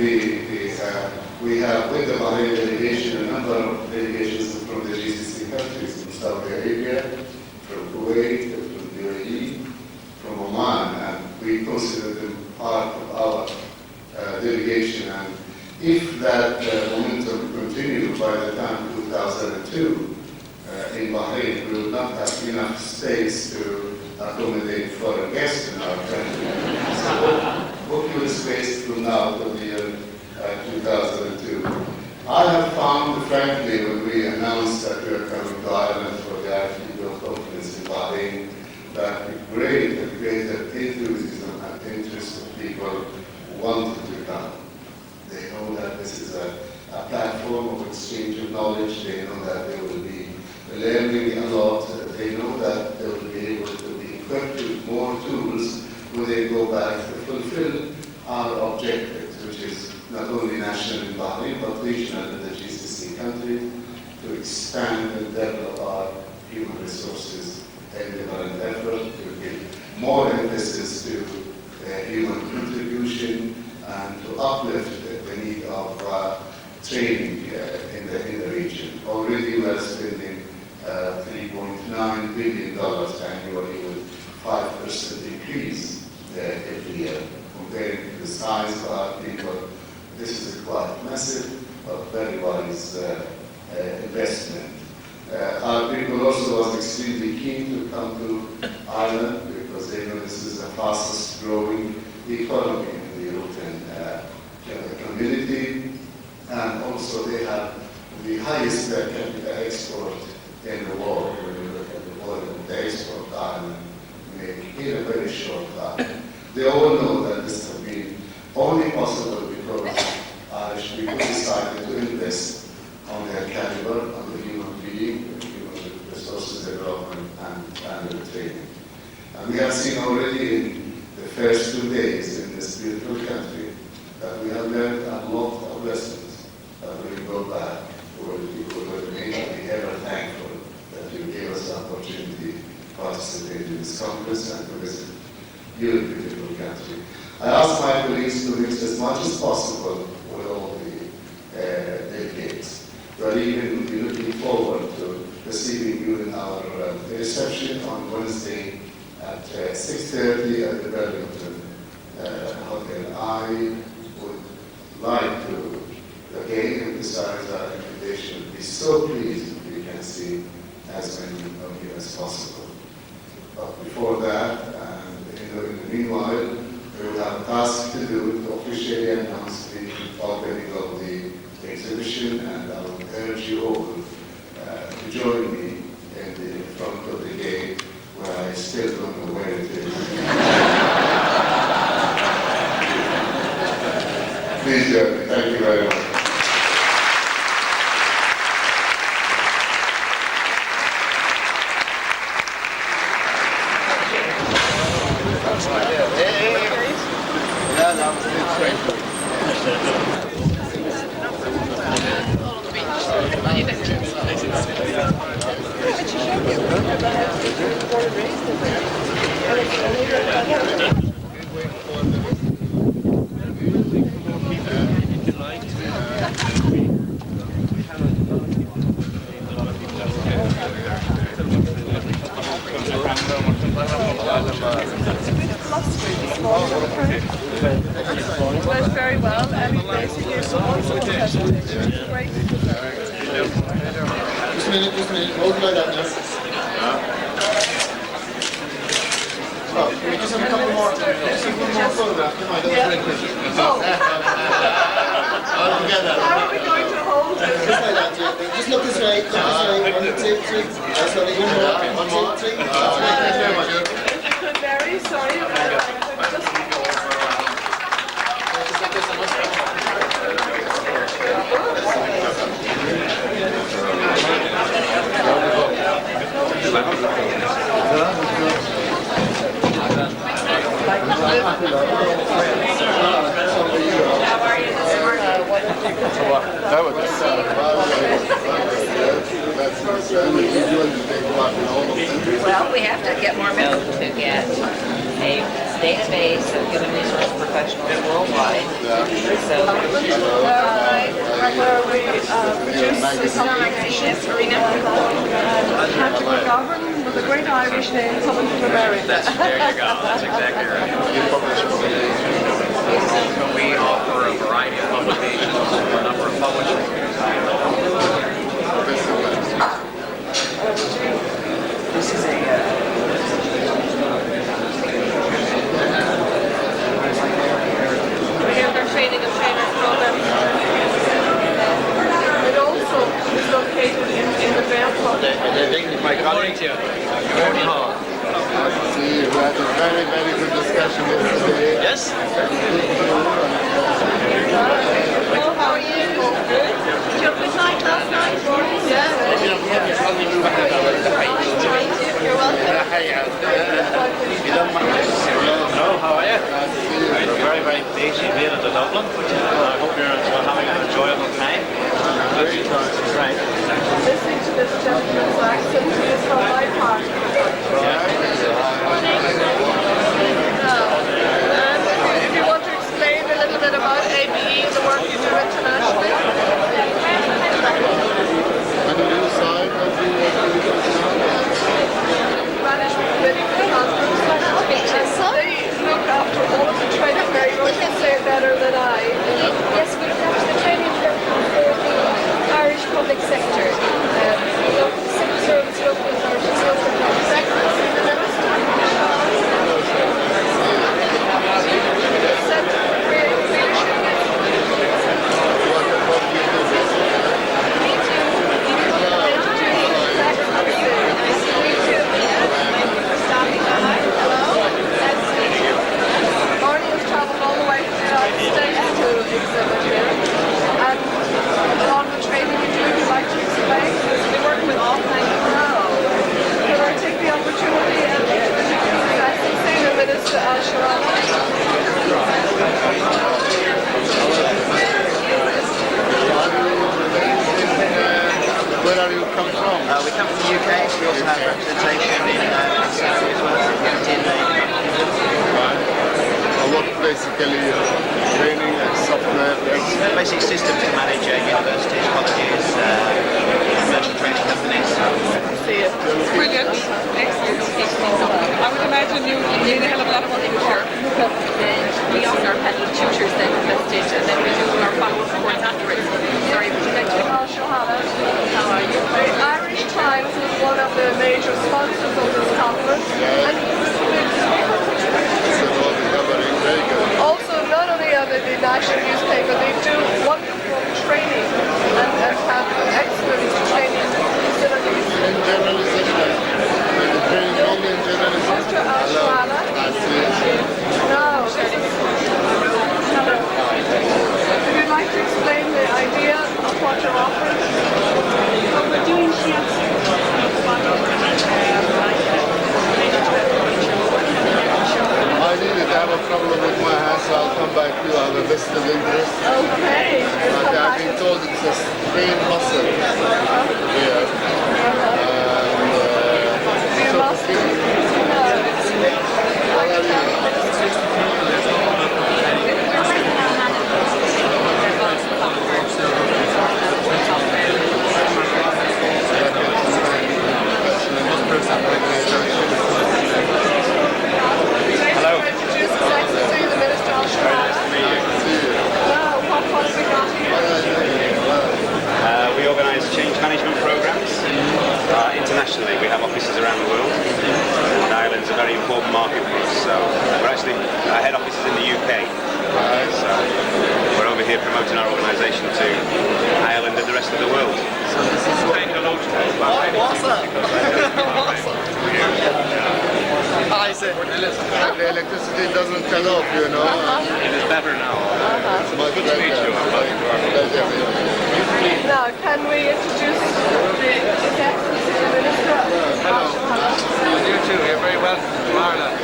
we have with the Bahrain delegation a number of delegations from the GCC countries, from Saudi Arabia, from Kuwait, from UAE, from Oman, and we consider them part of our delegation. And if that momentum continues by the time 2002 in Bahrain, we will not have enough space to accommodate foreign guests in our country. So book your space from now to the year 2002. I have found, frankly, when we announced that we are coming to Ireland for the IFTO conference in Bahrain, that greater enthusiasm and interest of people wanted to come. They know that this is a platform of exchange of knowledge. They know that they will be learning a lot. They know that they will be able to be equipped with more tools when they go back to fulfill our objectives, which is not only national in Bahrain, but regional in the GCC countries, to expand and develop our human resources and development effort, to give more emphasis to human contribution, and to uplift the need of training in the region. Already we are spending expensive but very wise investment. Our people also was extremely keen to come to Ireland because they know this is the fastest growing economy in the European community, and also they have the highest per capita export in the world. When you look at the volume of the export Ireland make in a very short time. They all know that this has been only possible because Irish people decided to invest on their caliber, on the human being, human resources development, and the training. And we have seen already in the first 2 days in this beautiful country that we have learned a lot of lessons that when we go back, people will remain ever thankful that you gave us the opportunity to participate in this conference and to visit your beautiful country. I ask my colleagues to mix as much as possible with all the delegates. We are even looking forward to receiving you in our reception on Wednesday at 6:30 at the Burlington Hotel. I would like to again emphasize our invitation. We'd be so pleased if we can see as many of you as possible. But before that, and in the meanwhile, we will have a task to do to officially announce the opening of the exhibition, and I would urge you all to join me in the front of the gate, where I still don't know where it is. Please join me. Thank you very much. It went very well, and we basically also had great. Just a minute, hold like that now. Oh, can we just have a couple more photographs? Come on, that was very quick. All together. How are we going to hold it? Just like that, yeah. Just look this way, look this way. 1, 2, 3. That's only one more. 1, 2, 3. That's right, thank you very much. Very sorry, just Well, we have to get more people to get a database of human resource professionals worldwide. So, where we produce some magazines, Canterbury Govern with a great Irish name coming from America. There you go. That's exactly right. So we offer a variety of publications, a number of publishers. This is a Their training and trainer program. It also is located in the Belfast. my colleague here. See, we had a very, very good discussion yesterday. Yes? Know how are you come from? We come from the UK, so we also have representation in Saudi as well. Right. What basically training and software? Basic systems to manage universities, colleges, merchant training companies. Brilliant. Excellent. I would imagine you need a hell of a lot of work this year. We offer our pedal tutors then at that stage, and then we do our follow-up reports afterwards. Sorry, would you like to? Alshoala. How are you? The Irish Times was one of the major sponsors of this conference, and also not only are they the national newspaper, they do wonderful training and have excellent training facilities. In journalism, training only in journalism. Mr. Alshoala. No. Would you like to explain the idea of what you're offering? What we're doing here I needed to have a problem with my hands, so I'll come back to you. I have a vested interest. Okay. I've been told it's a strain muscle here. Hello. Nice to see the Minister Alshoala. What have we got here? We organise change management programmes internationally. We have offices around the world, and Ireland's a very important market for us. So our head office is in the UK. So we're over here promoting our organisation to Ireland and the rest of the world. I said, the electricity doesn't cut off, you know. It is better now. It's much better. Now, can we introduce the Deputy Minister? You too, you're very welcome to Ireland.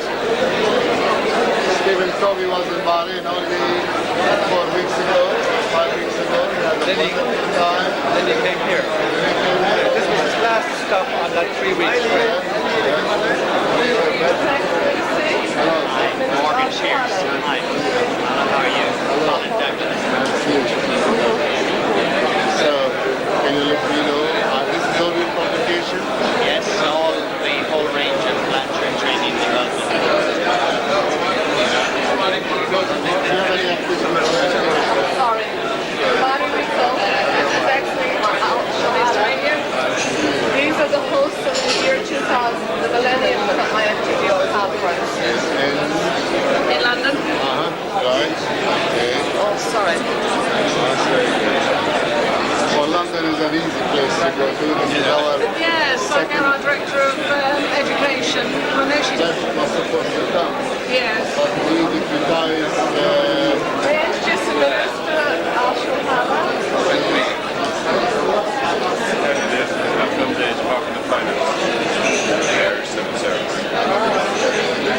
Stephen Covey was in Bahrain only 4 weeks ago, 5 weeks ago. He had a wonderful time. Then you came here. This was his last stop on that 3 weeks trip. Morgan Shears. Hi. How are you? So, can you let me know, this is all your publication? Yes, all the whole range of planetary training development. Sorry. Body results. This is actually Australia. These are the hosts of the year 2000, the Millennium IFTDO conference. In London? Right. Okay. Oh, sorry. Well, London is an easy place to go to. This is our Yes, I'm here on Director of Education. That's not supposed to come. Yes. But we deputize May I introduce the Minister, Alshoala?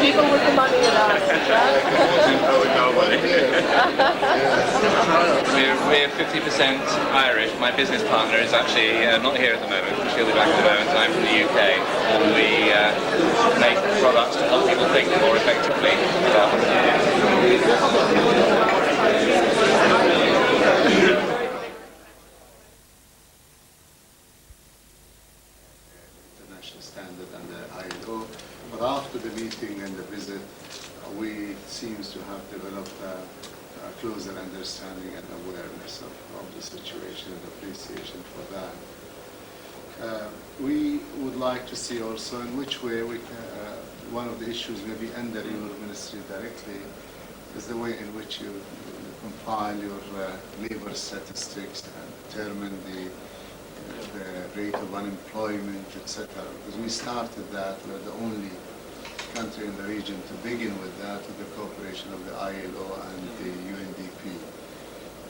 People with the money in us, We're 50% Irish. My business partner is actually not here at the moment. She'll be back in a moment. I'm from the UK, and we make products to help people think more effectively. international standard and the ILO. But after the meeting and the visit, we seems to have developed a closer understanding and awareness of the situation and appreciation for that. We would like to see also in which way we one of the issues maybe under your ministry directly is the way in which you compile your labor statistics and determine the rate of unemployment, etc. Because we started that, we're the only country in the region to begin with that, with the cooperation of the ILO and the UNDP.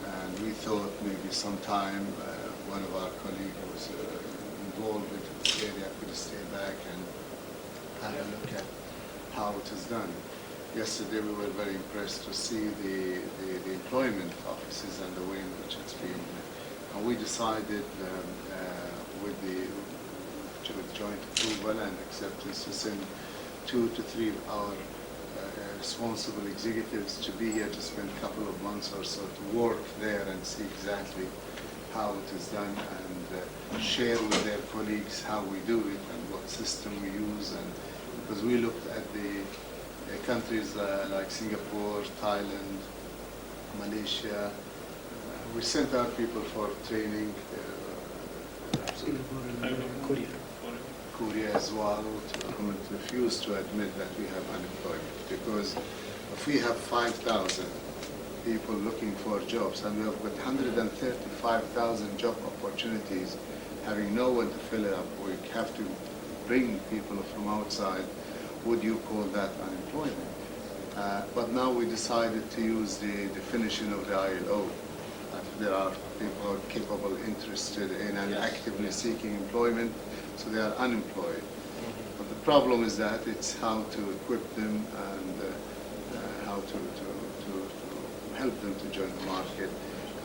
And we thought maybe sometime one of our colleagues who was involved with this area could stay back and have a look at how it is done. Yesterday we were very impressed to see the employment offices and the way in which it's been. And we decided with joint approval and acceptance to send 2 to 3 of our responsible executives to be here to spend a couple of months or so to work there and see exactly how it is done and share with their colleagues how we do it and what system we use. And because we looked at the countries like Singapore, Thailand, Malaysia, we sent our people for training. Korea as well. The government refused to admit that we have unemployment, because if we have 5,000 people looking for jobs and we have got 135,000 job opportunities, having no one to fill it up, we have to bring people from outside. Would you call that unemployment? But now we decided to use the definition of the ILO. There are people who are capable, interested in and actively seeking employment, so they are unemployed. But the problem is that it's how to equip them and how to help them to join the market.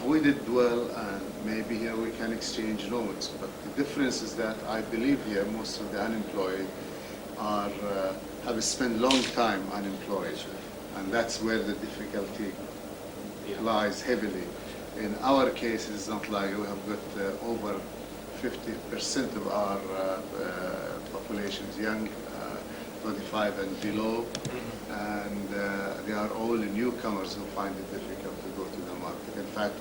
We did well, and maybe here we can exchange notes, but the difference is that I believe here most of the unemployed have spent long time unemployed, and that's where the difficulty lies heavily. In our case, it's not like we have got over 50% of our population is young, 25 and below, and they are all newcomers who find it difficult to go to the market. In fact,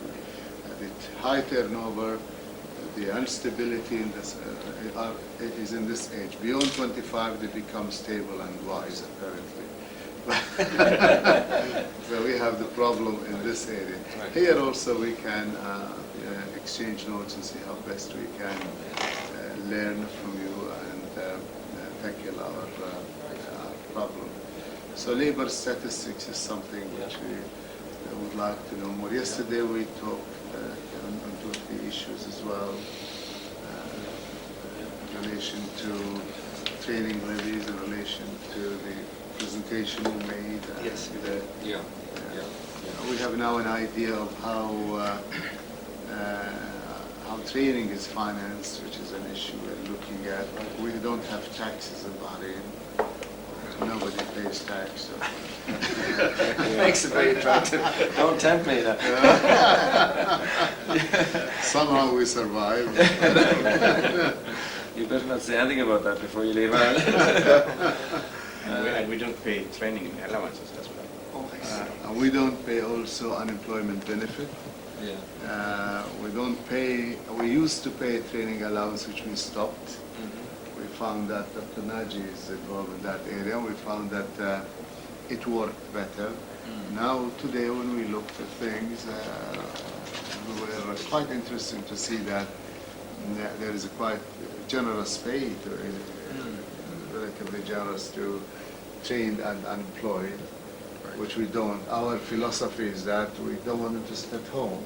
the high turnover, the instability in this, is in this age. Beyond 25, they become stable and wise, apparently. So we have the problem in this area. Here also we can exchange notes and see how best we can learn from you and tackle our problem. So labor statistics is something which we would like to know more. Yesterday we talked on the issues as well in relation to training levies, in relation to the presentation you made. Yes. We have now an idea of how training is financed, which is an issue we're looking at. We don't have taxes in Bahrain. Nobody pays tax. So. Makes it very attractive. Don't tempt me now. Somehow we survive. You better not say anything about that before you leave Ireland. And we don't pay training allowances as well. And we don't pay also unemployment benefit. Yeah. We don't pay. We used to pay training allowance, which we stopped. We found that Abdulnabi is involved in that area. We found that it worked better. Now, today, when we looked at things, we were quite interesting to see that there is a quite generous pay, relatively generous to trained and unemployed, which we don't. Our philosophy is that we don't want them to sit at home,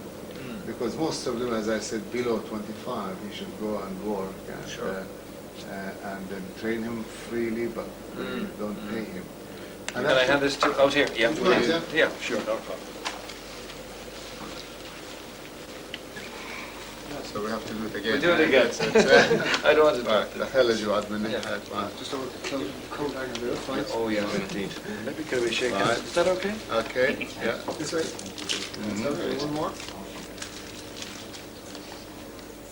because most of them, as I said, below 25, you should go and work and then train him freely, but don't pay him. Can I hand this to out here? Yeah. Yeah. Yeah, sure, no problem. So we have to do it again. We'll do it again. I don't want to do it. The hell is you admin? Just over the coat hanger there, fine. Oh, yeah, indeed. Maybe could we shake hands? Is that okay? Okay, yeah. This way. Okay. One more.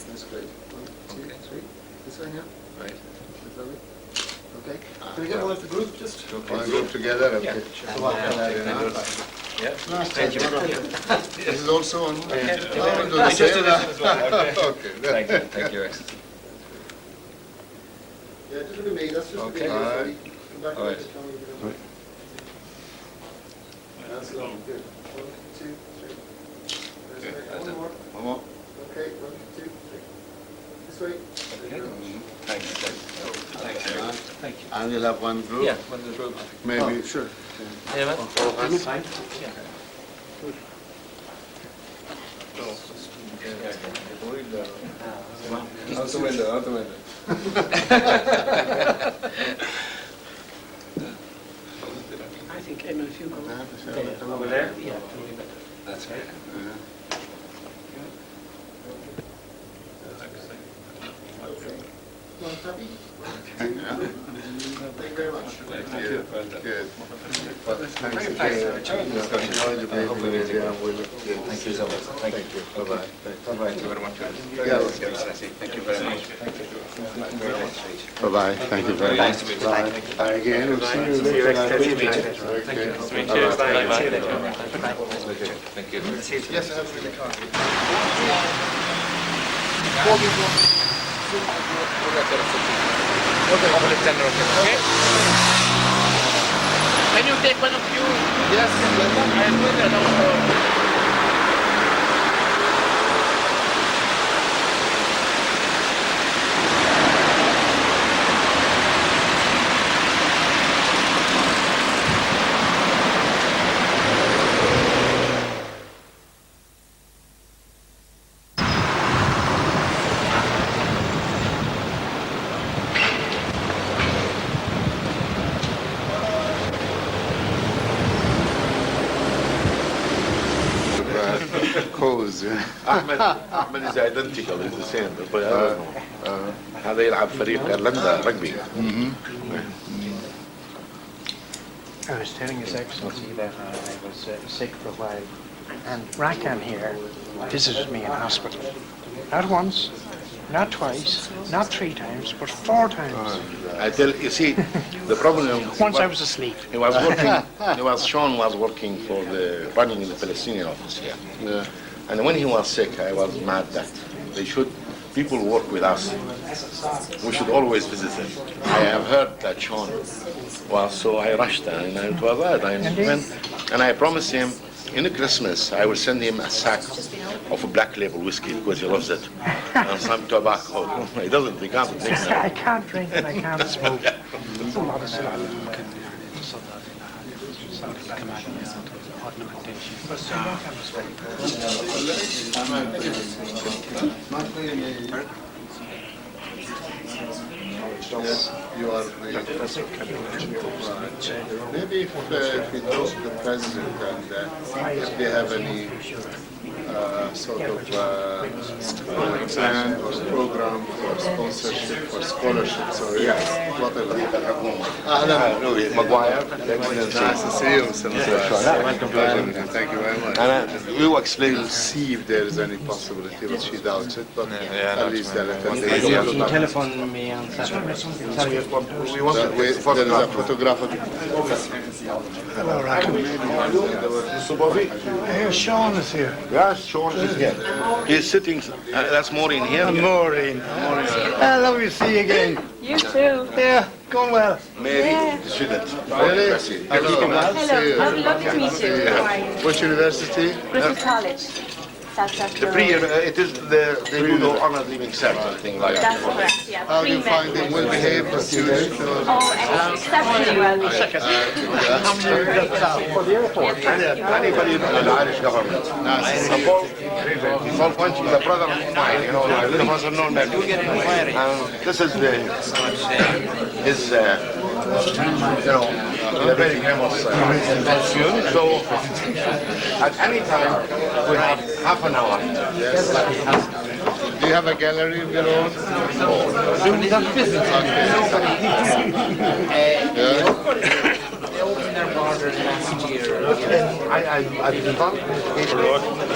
That's great. 1, 2, 3. This way now. Right. Okay. Can we get one of the group just? One group together? Okay. Yeah, sure. Yeah. Thank you. This is also on. Okay. Oh, we'll do I the just same. did this as well. Okay. Okay. Thank you. Thank you, Excellency. Yeah, just look at me. That's just Okay. a All bit right. Come back All right. to the camera. That's lovely. Good. 1, 2, 3. That's Okay. right. One more. One more. Okay. 1, 2, 3. This way. Thank you. Thank you. And we'll have one group? Yeah, one of the group. Maybe. Sure. Yeah, man. All hands? Yeah. Out the window, out the window. I think, Emma, if you go Over there? Yeah. That's right. happy? Yeah. Thank you very much. Thank you. Good. Well, thanks Very again. nice. Enjoy the meeting. Yeah, we'll Thank you so much. Thank you. Bye-bye. Bye-bye. Thank you very much. Yeah. Thank you very much. Very nice to meet you. Bye-bye. Thank you very much. Bye again. We'll see you later. Okay. Nice to meet you. Bye. Thank you. Yes, absolutely. Okay. Can you take one of you? Yes. I'm with you. Cause. احمد is identical, is the same. هذا يلعب فريق ايرلندا رجبي. I was telling His Excellency that I was sick for a while, and Rakan here visited me in hospital. Not once, not twice, not 3 times, but 4 times. I tell you, see, the problem. Once I was asleep. He was working. Sean was working for the running in the Palestinian office here. Yeah. And when he was sick, I was mad that people work with us. We should always visit him. I have heard that Sean was, so I rushed and it was that. I went, and I promised him in Christmas I will send him a sack of a black label whiskey because he loves it, and some tobacco. He doesn't. He can't drink now. I can't drink and I can't smoke. There's a lot of stuff. Yes, you are the maybe if we talk to the president and if they have any sort of plan or program for sponsorship for scholarships or whatever. Maguire, Nice to see you, Senator. Thank you very much. And we will explain. We'll see if there is any possibility, but she doubts it. But at least there You can telephone me on Saturday. Tell you what We want to there is a photographer. Hello, Rakan. Hey, Sean is here. Yes, Sean is here. He's sitting. That's Maureen here. Maureen. I love you. See you again. You too. Yeah, going well. Mary, Yeah. the student. Really? Hello. Hello. I'm lovely to meet you. How are you? Which university? Griffith College. South The pre, it is they do the honor leaving cert, I think, like That's correct, yeah. How do you find them? Well-behaved students? Oh, exceptionally well. For the airport. anybody in the Irish government. Paul Punch is a brother of mine, you know, like Professor Norman. This is his, you know, the very famous. So, at any time, we have half an hour. Do you have a gallery of your own? They opened their borders last year. I've been done. It's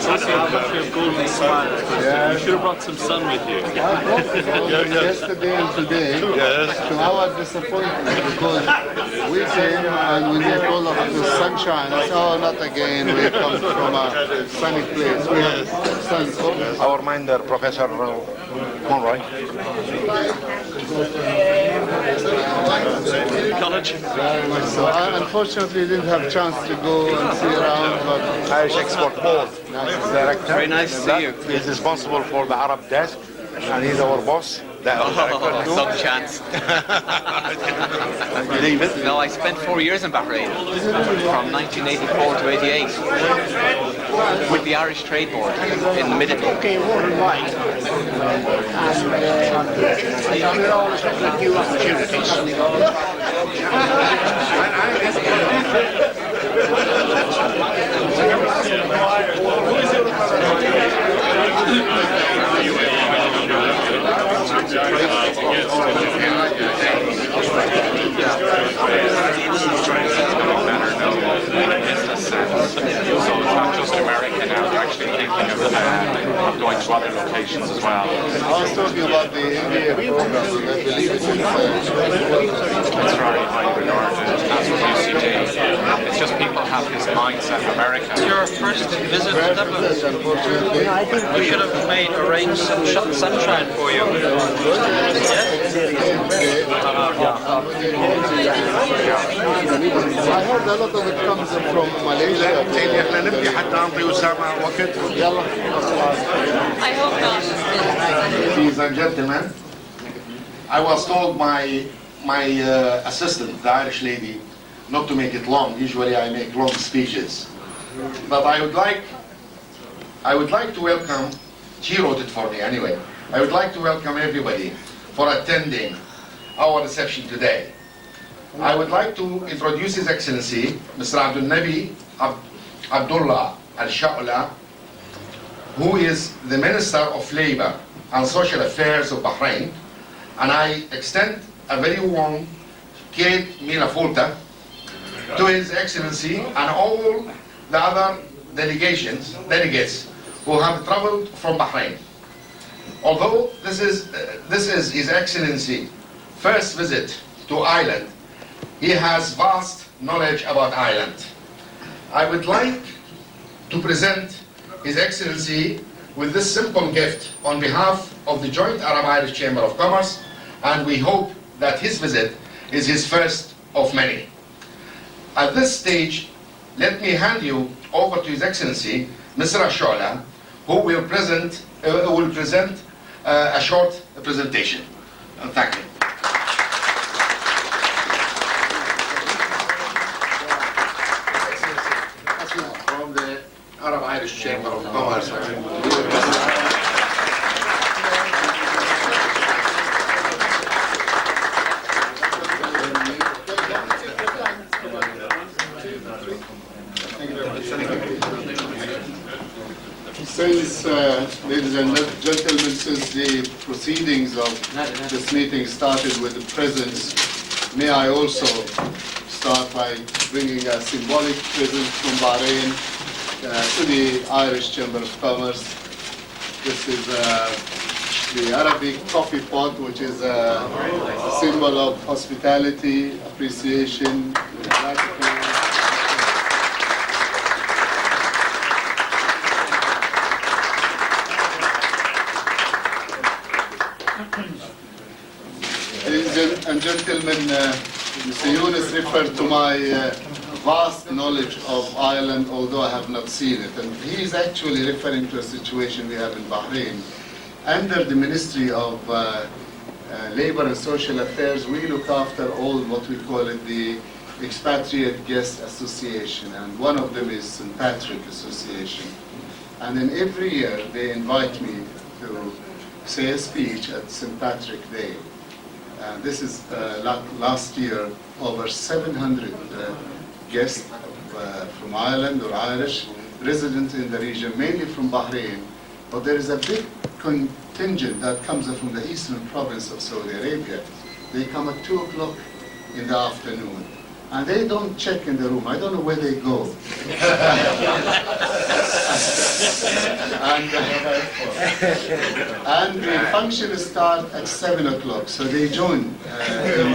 also a country of golden smiles. You should have brought some sun with you. Yesterday and today, to our disappointment, because we came and we get all of the sunshine. I said, oh, not again. We come from a sunny place. We have sun. Our minder, Professor Conroy. College? Very much so. I unfortunately didn't have a chance to go and see around, but Irish Export Board Director. Very nice to see you. He's responsible for the Arab desk, and he's our boss. Some chance. You leave it? No, I spent 4 years in Bahrain, from 1984 to 88, with the Irish Trade Board in the Middle. Okay, worldwide. And we're always looking at new opportunities. going to other locations as well. I was talking about the MBA program, I believe it's in It's very highly regarded, as with UCD. It's just people have this mindset in America. Your first visit to Dublin. We should have arranged some sunshine for you. I heard a lot of it comes from Malaysia. I hope not. Ladies and gentlemen, I was told my assistant, the Irish lady, not to make it long. Usually I make long speeches. But I would like to welcome, she wrote it for me anyway, I would like to welcome everybody for attending our reception today. I would like to introduce His Excellency, Mr. Abdulnabi Alshoala, who is the Minister of Labour and Social Affairs of Bahrain, and I extend a very warm Kate Mina Fulta to His Excellency and all the other delegates who have traveled from Bahrain. Although this is His Excellency first visit to Ireland, he has vast knowledge about Ireland. I would like to present His Excellency with this simple gift on behalf of the Joint Arab-Irish Chamber of Commerce, and we hope that his visit is his first of many. At this stage, let me hand you over to His Excellency, Mr. Alshoala, who will present a short presentation. Thank you. From the Arab-Irish Chamber of Commerce. Since, ladies and gentlemen, since the proceedings of this meeting started with the presents, may I also start by bringing a symbolic present from Bahrain to the Irish Chamber of Commerce. This is the Arabic coffee pot, which is a symbol of hospitality, appreciation, gratitude. Ladies and gentlemen, Mr. Yunus referred to my vast knowledge of Ireland, although I have not seen it. And he is actually referring to a situation we have in Bahrain. Under the Ministry of Labour and Social Affairs, we look after all what we call it the Expatriate Guest Association, and one of them is St. Patrick Association. And then every year they invite me to say a speech at St. Patrick Day. This is last year, over 700 guests from Ireland or Irish, residents in the region, mainly from Bahrain. But there is a big contingent that comes from the eastern province of Saudi Arabia. They come at 2 o'clock in the afternoon. And they don't check in the room. I don't know where they go. and the function starts at 7 o'clock. So they join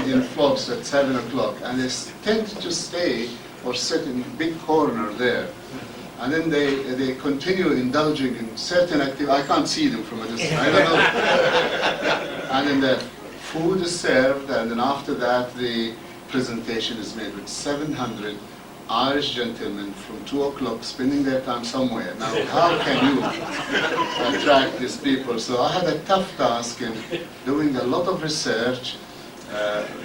in flocks at 7 o'clock. And they tend to stay or sit in a big corner there. And then they continue indulging in certain activities. I can't see them from a distance. I don't know. And then the food is served. And then after that, the presentation is made with 700 Irish gentlemen from 2 o'clock spending their time somewhere. Now, how can you attract these people? So I had a tough task in doing a lot of research,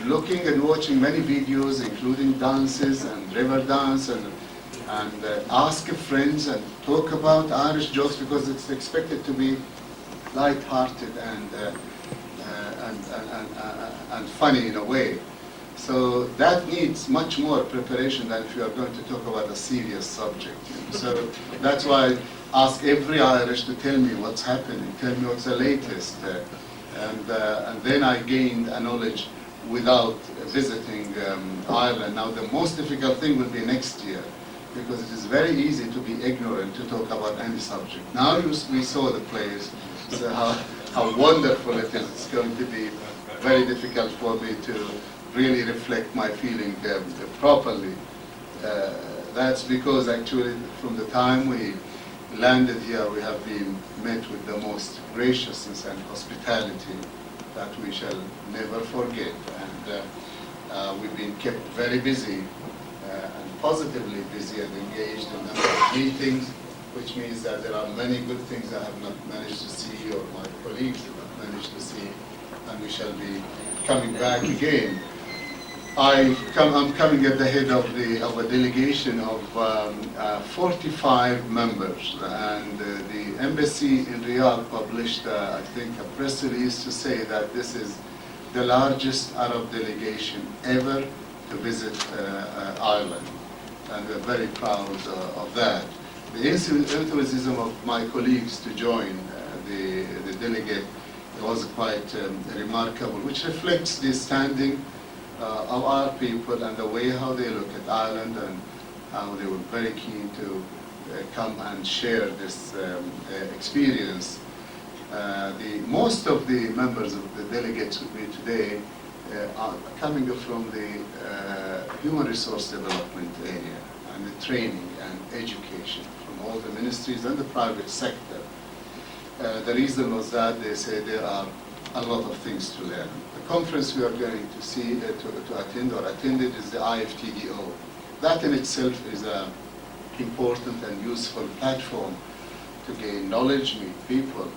looking and watching many videos, including dances and river dance, and ask friends and talk about Irish jokes, because it's expected to be light-hearted and funny in a way. So that needs much more preparation than if you are going to talk about a serious subject. So that's why I ask every Irish to tell me what's happening, tell me what's the latest. And then I gained a knowledge without visiting Ireland. Now the most difficult thing will be next year, because it is very easy to be ignorant to talk about any subject. Now we saw the players, so how wonderful it is. It's going to be very difficult for me to really reflect my feeling properly. That's because actually from the time we landed here, we have been met with the most graciousness and hospitality that we shall never forget. And we've been kept very busy and positively busy and engaged in a number of meetings, which means that there are many good things I have not managed to see, or my colleagues have not managed to see, and we shall be coming back again. I'm coming at the head of a delegation of 45 members, and the embassy in Riyadh published, I think, a press release to say that this is the largest Arab delegation ever to visit Ireland, and we're very proud of that. The enthusiasm of my colleagues to join the delegate was quite remarkable, which reflects the standing of our people and the way how they look at Ireland, and how they were very keen to come and share this experience. Most of the members of the delegates with me today are coming from the human resource development area, and the training and education from all the ministries and the private sector. The reason was that they say there are a lot of things to learn. The conference we are going to see, to attend or attended, is the IFTDO. That in itself is an important and useful platform to gain knowledge, meet people.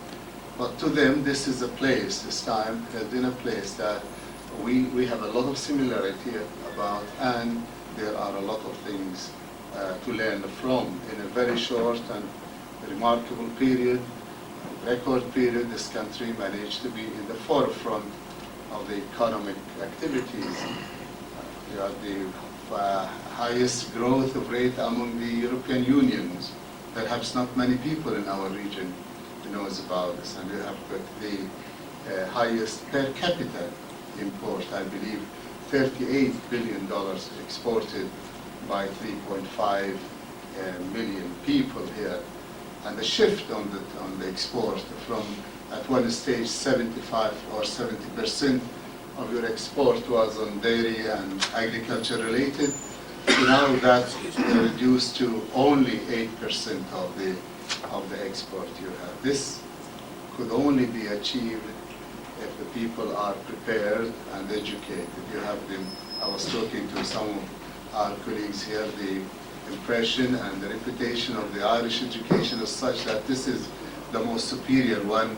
But to them, this is a place, this time, held in a place that we have a lot of similarity about, and there are a lot of things to learn from. In a very short and remarkable period, record period, this country managed to be in the forefront of the economic activities. We are the highest growth rate among the European Unions. Perhaps not many people in our region knows about this, and we have got the highest per capita import, I believe $38 billion exported by 3.5 million people here. And the shift on the export from, at one stage, 75 or 70% of your export was on dairy and agriculture related. Now that's reduced to only 8% of the export you have. This could only be achieved if the people are prepared and educated. You have them. I was talking to some of our colleagues here. The impression and the reputation of the Irish education is such that this is the most superior one,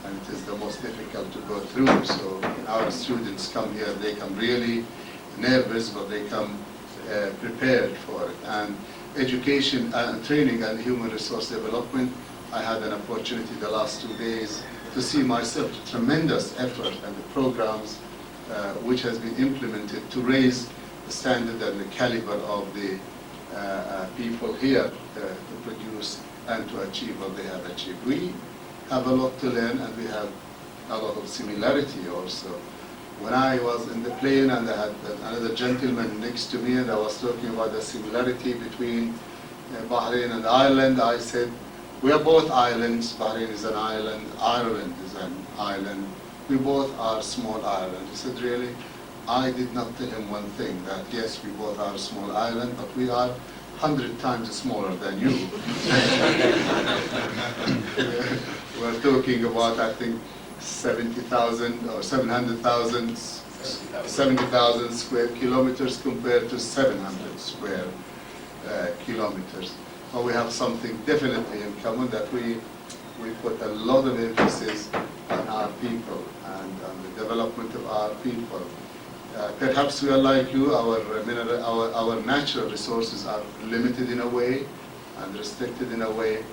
and it is the most difficult to go through. So when our students come here, they come really nervous, but they come prepared for it. And education and training and human resource development, I had an opportunity the last 2 days to see myself the tremendous effort and the programs which has been implemented to raise the standard and the caliber of the people here to produce and to achieve what they have achieved. We have a lot to learn, and we have a lot of similarity also. When I was in the plane and I had another gentleman next to me, and I was talking about the similarity between Bahrain and Ireland, I said, we are both islands. Bahrain is an island, Ireland is an island. We both are small island. He said, really? I did not tell him one thing, that yes, we both are a small island, but we are 100 times smaller than you. We're talking about, I think, 70,000 or 700,000, 70,000 square kilometers compared to 700 square kilometers. But we have something definitely in common, that we put a lot of emphasis on our people and on the development of our people. Perhaps we are like you, our natural resources are limited in a way and restricted in a way,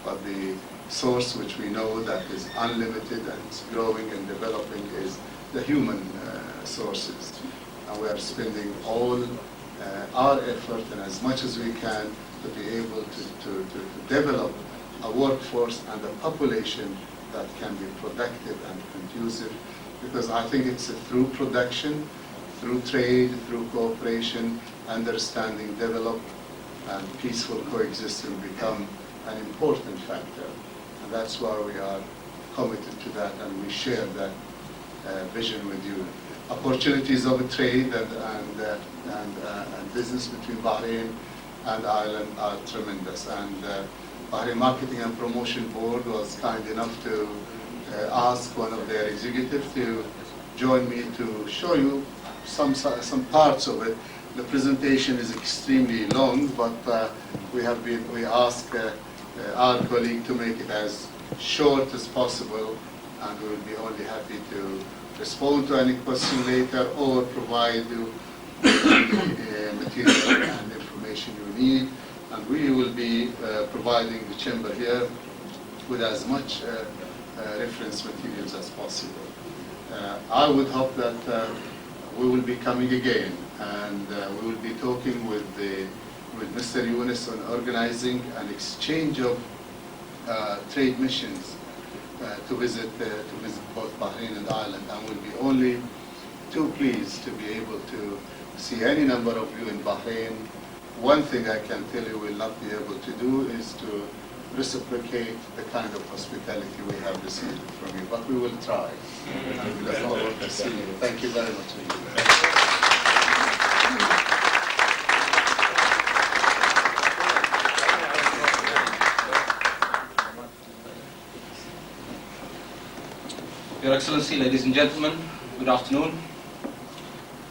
but the source which we know that is unlimited and is growing and developing is the human sources. And we are spending all our effort and as much as we can to be able to develop a workforce and a population that can be productive and conducive, because I think it's through production, through trade, through cooperation, understanding, develop and peaceful coexistence become an important factor. And that's why we are committed to that, and we share that vision with you. Opportunities of trade and business between Bahrain and Ireland are tremendous. And Bahrain Marketing and Promotion Board was kind enough to ask one of their executives to join me to show you some parts of it. The presentation is extremely long, but we asked our colleague to make it as short as possible, and we will be only happy to respond to any question later or provide you the material and information you need. And we will be providing the chamber here with as much reference materials as possible. I would hope that we will be coming again, and we will be talking with Mr. Yunus on organizing an exchange of trade missions to visit both Bahrain and Ireland, and we'll be only too pleased to be able to see any number of you in Bahrain. One thing I can tell you we'll not be able to do is to reciprocate the kind of hospitality we have received from you, but we will try. And we look forward to seeing you. Thank you very much indeed. Your Excellency, ladies and gentlemen, good afternoon.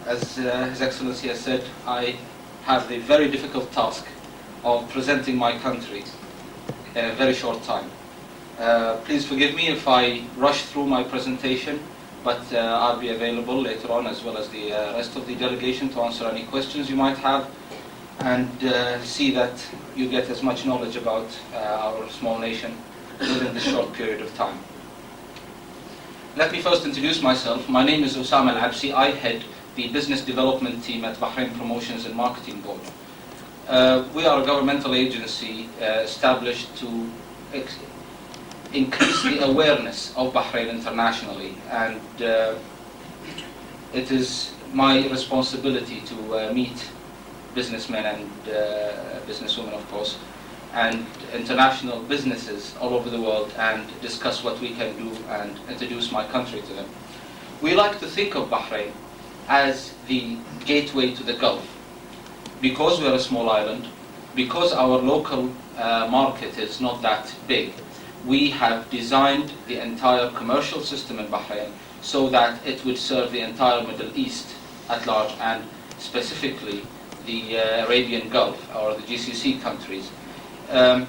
As His Excellency has said, I have the very difficult task of presenting my country in a very short time. Please forgive me if I rush through my presentation, but I'll be available later on, as well as the rest of the delegation, to answer any questions you might have and see that you get as much knowledge about our small nation within this short period of time. Let me first introduce myself. My name is Osama Al-Absi. I head the business development team at Bahrain Promotions and Marketing Board. We are a governmental agency established to increase the awareness of Bahrain internationally, and it is my responsibility to meet businessmen and businesswomen, of course, and international businesses all over the world and discuss what we can do and introduce my country to them. We like to think of Bahrain as the gateway to the Gulf. Because we are a small island, because our local market is not that big, we have designed the entire commercial system in Bahrain so that it would serve the entire Middle East at large, and specifically the Arabian Gulf or the GCC countries. The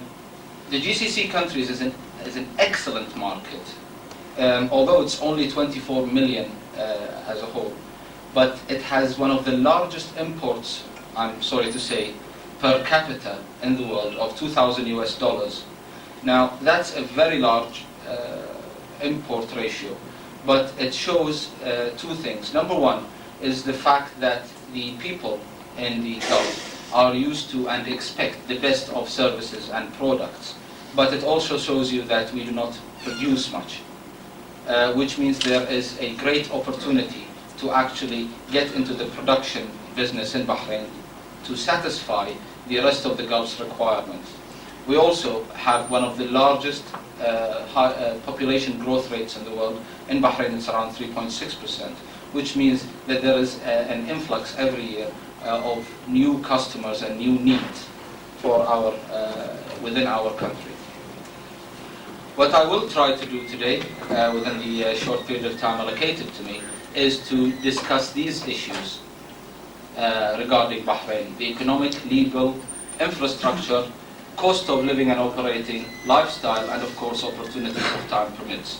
GCC countries is an excellent market, although it's only 24 million as a whole, but it has one of the largest imports, I'm sorry to say, per capita in the world of $2,000. Now that's a very large import ratio, but it shows two things. Number one is the fact that the people in the Gulf are used to and expect the best of services and products, but it also shows you that we do not produce much, which means there is a great opportunity to actually get into the production business in Bahrain to satisfy the rest of the Gulf's requirements. We also have one of the largest population growth rates in the world. In Bahrain it's around 3.6%, which means that there is an influx every year of new customers and new needs for within our country. What I will try to do today, within the short period of time allocated to me, is to discuss these issues regarding Bahrain: the economic, legal, infrastructure, cost of living and operating, lifestyle, and of course opportunities if time permits.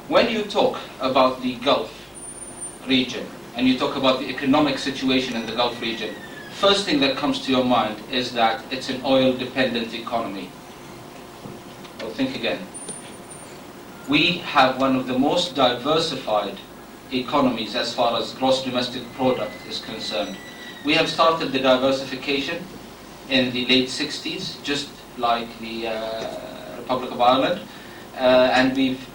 When you talk about the Gulf region and you talk about the economic situation in the Gulf region, first thing that comes to your mind is that it's an oil-dependent economy. Well, think again. We have one of the most diversified economies as far as gross domestic product is concerned. We have started the diversification in the late 60s, just like the Republic of Ireland, and we've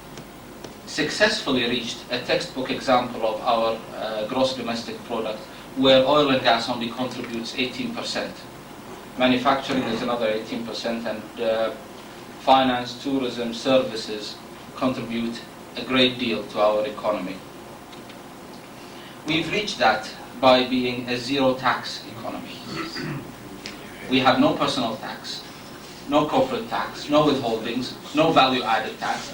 successfully reached a textbook example of our gross domestic product, where oil and gas only contributes 18%. manufacturing is another 18%, and finance, tourism, services contribute a great deal to our economy. We've reached that by being a zero-tax economy. We have no personal tax, no corporate tax, no withholdings, no value-added tax.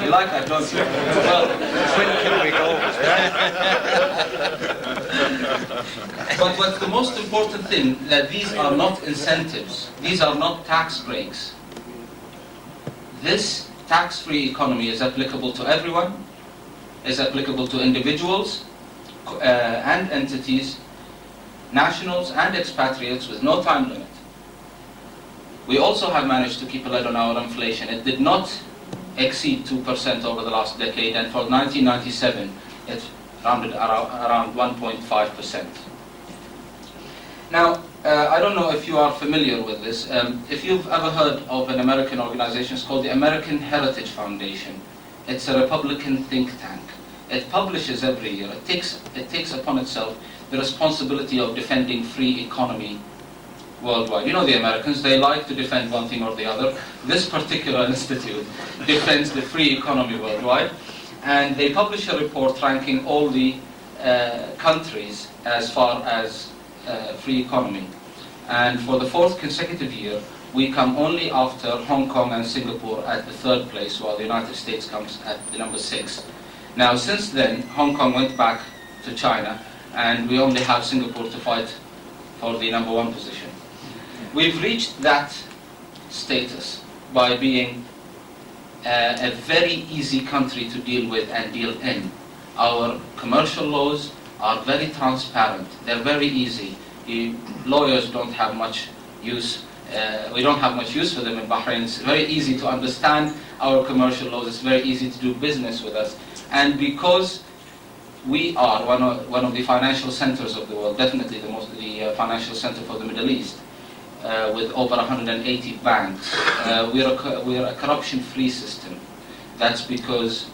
You like that, don't you? Well, when can we go? But what's the most important thing, that these are not incentives, these are not tax breaks. This tax-free economy is applicable to everyone, is applicable to individuals and entities, nationals and expatriates with no time limit. We also have managed to keep a lid on our inflation. It did not exceed 2% over the last decade, and for 1997 it rounded around 1.5%. Now, I don't know if you are familiar with this. If you've ever heard of an American organization, it's called the American Heritage Foundation. It's a Republican think tank. It publishes every year. It takes upon itself the responsibility of defending free economy worldwide. You know the Americans, they like to defend one thing or the other. This particular institute defends the free economy worldwide, and they publish a report ranking all the countries as far as free economy. And for the 4th consecutive year, we come only after Hong Kong and Singapore at the 3rd place, while the United States comes at the number 6. Now, since then, Hong Kong went back to China, and we only have Singapore to fight for the number 1 position. We've reached that status by being a very easy country to deal with and deal in. Our commercial laws are very transparent. They're very easy. Lawyers don't have much use. We don't have much use for them in Bahrain. It's very easy to understand our commercial laws. It's very easy to do business with us. And because we are one of the financial centers of the world, definitely the financial center for the Middle East, with over 180 banks, we are a corruption-free system. That's because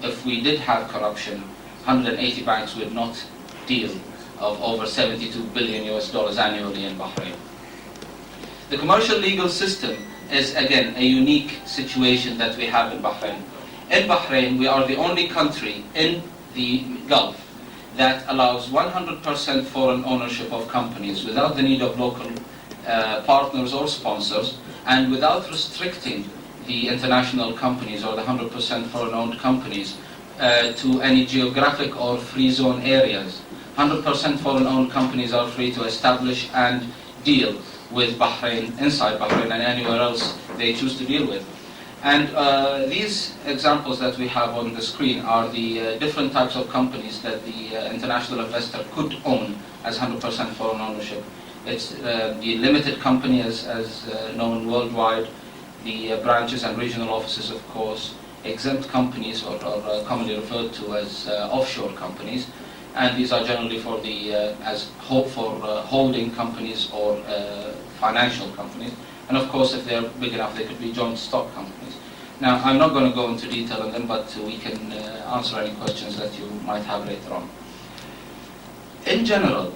if we did have corruption, 180 banks would not deal of over $72 billion annually in Bahrain. The commercial legal system is, again, a unique situation that we have in Bahrain. In Bahrain, we are the only country in the Gulf that allows 100% foreign ownership of companies without the need of local partners or sponsors, and without restricting the international companies or the 100% foreign-owned companies to any geographic or free zone areas. 100% foreign-owned companies are free to establish and deal with Bahrain, inside Bahrain, and anywhere else they choose to deal with. And these examples that we have on the screen are the different types of companies that the international investor could own as 100% foreign ownership. It's the limited company as known worldwide, the branches and regional offices, of course, exempt companies, or commonly referred to as offshore companies, and these are generally for the holding companies or financial companies, and of course if they're big enough they could be joint stock companies. Now, I'm not going to go into detail on them, but we can answer any questions that you might have later on. In general,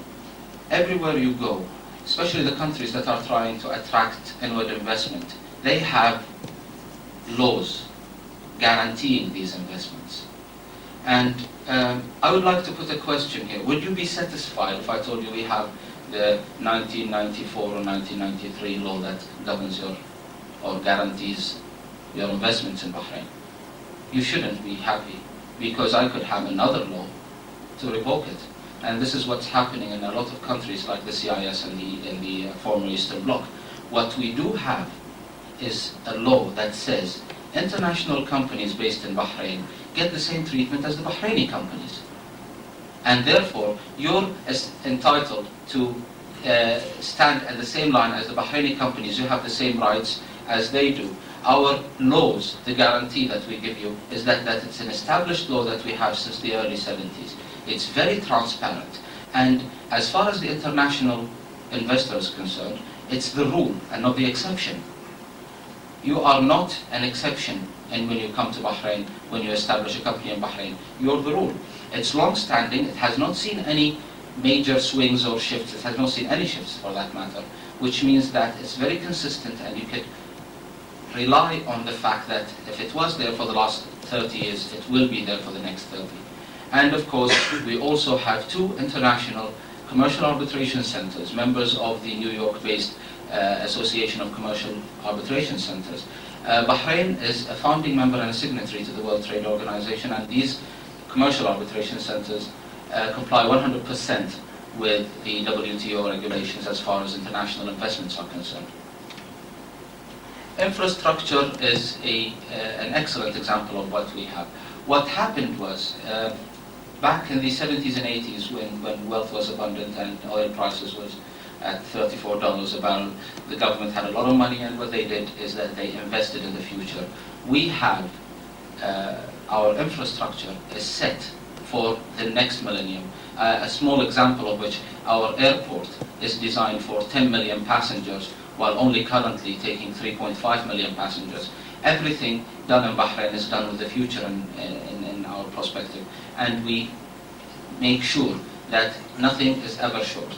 everywhere you go, especially the countries that are trying to attract inward investment, they have laws guaranteeing these investments. And I would like to put a question here. Would you be satisfied if I told you we have the 1994 or 1993 law that governs your or guarantees your investments in Bahrain? You shouldn't be happy, because I could have another law to revoke it. And this is what's happening in a lot of countries like the CIS and the former Eastern Bloc. What we do have is a law that says international companies based in Bahrain get the same treatment as the Bahraini companies. And therefore, you're entitled to stand at the same line as the Bahraini companies. You have the same rights as they do. Our laws, the guarantee that we give you, is that it's an established law that we have since the early 70s. It's very transparent. And as far as the international investor is concerned, it's the rule and not the exception. You are not an exception when you come to Bahrain, when you establish a company in Bahrain. You're the rule. It's long-standing. It has not seen any major swings or shifts. It has not seen any shifts for that matter, which means that it's very consistent, and you could rely on the fact that if it was there for the last 30 years, it will be there for the next 30. And of course, we also have 2 international commercial arbitration centers, members of the New York-based Association of Commercial Arbitration Centers. Bahrain is a founding member and a signatory to the World Trade Organization, and these commercial arbitration centers comply 100% with the WTO regulations as far as international investments are concerned. Infrastructure is an excellent example of what we have. What happened was, back in the 70s and 80s, when wealth was abundant and oil prices was at $34 a barrel, the government had a lot of money, and what they did is that they invested in the future. We have, our infrastructure is set for the next millennium. A small example of which, our airport is designed for 10 million passengers, while only currently taking 3.5 million passengers. Everything done in Bahrain is done with the future in our perspective, and we make sure that nothing is ever short.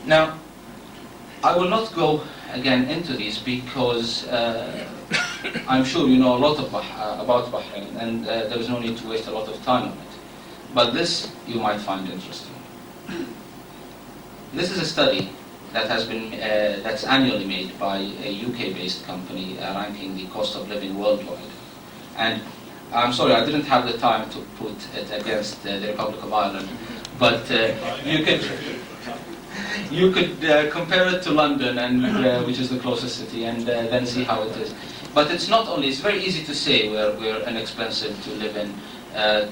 Now, I will not go again into these because I'm sure you know a lot about Bahrain, and there is no need to waste a lot of time on it. But this you might find interesting. This is a study that has been that's annually made by a UK-based company ranking the cost of living worldwide. And I'm sorry, I didn't have the time to put it against the Republic of Ireland, but you could compare it to London, and which is the closest city, and then see how it is. But it's not only, it's very easy to say we're inexpensive to live in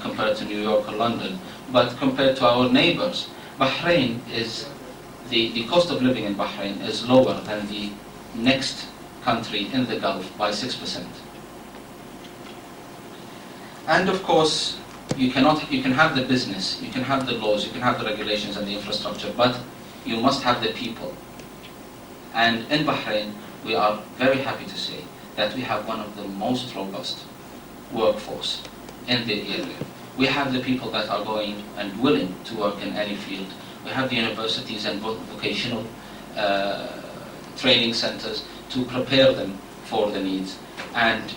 compared to New York or London, but compared to our neighbors, Bahrain is, the cost of living in Bahrain is lower than the next country in the Gulf by 6%. And of course, you can have the business, you can have the laws, you can have the regulations and the infrastructure, but you must have the people. And in Bahrain, we are very happy to say that we have one of the most robust workforce in the area. We have the people that are going and willing to work in any field. We have the universities and vocational training centers to prepare them for the needs. And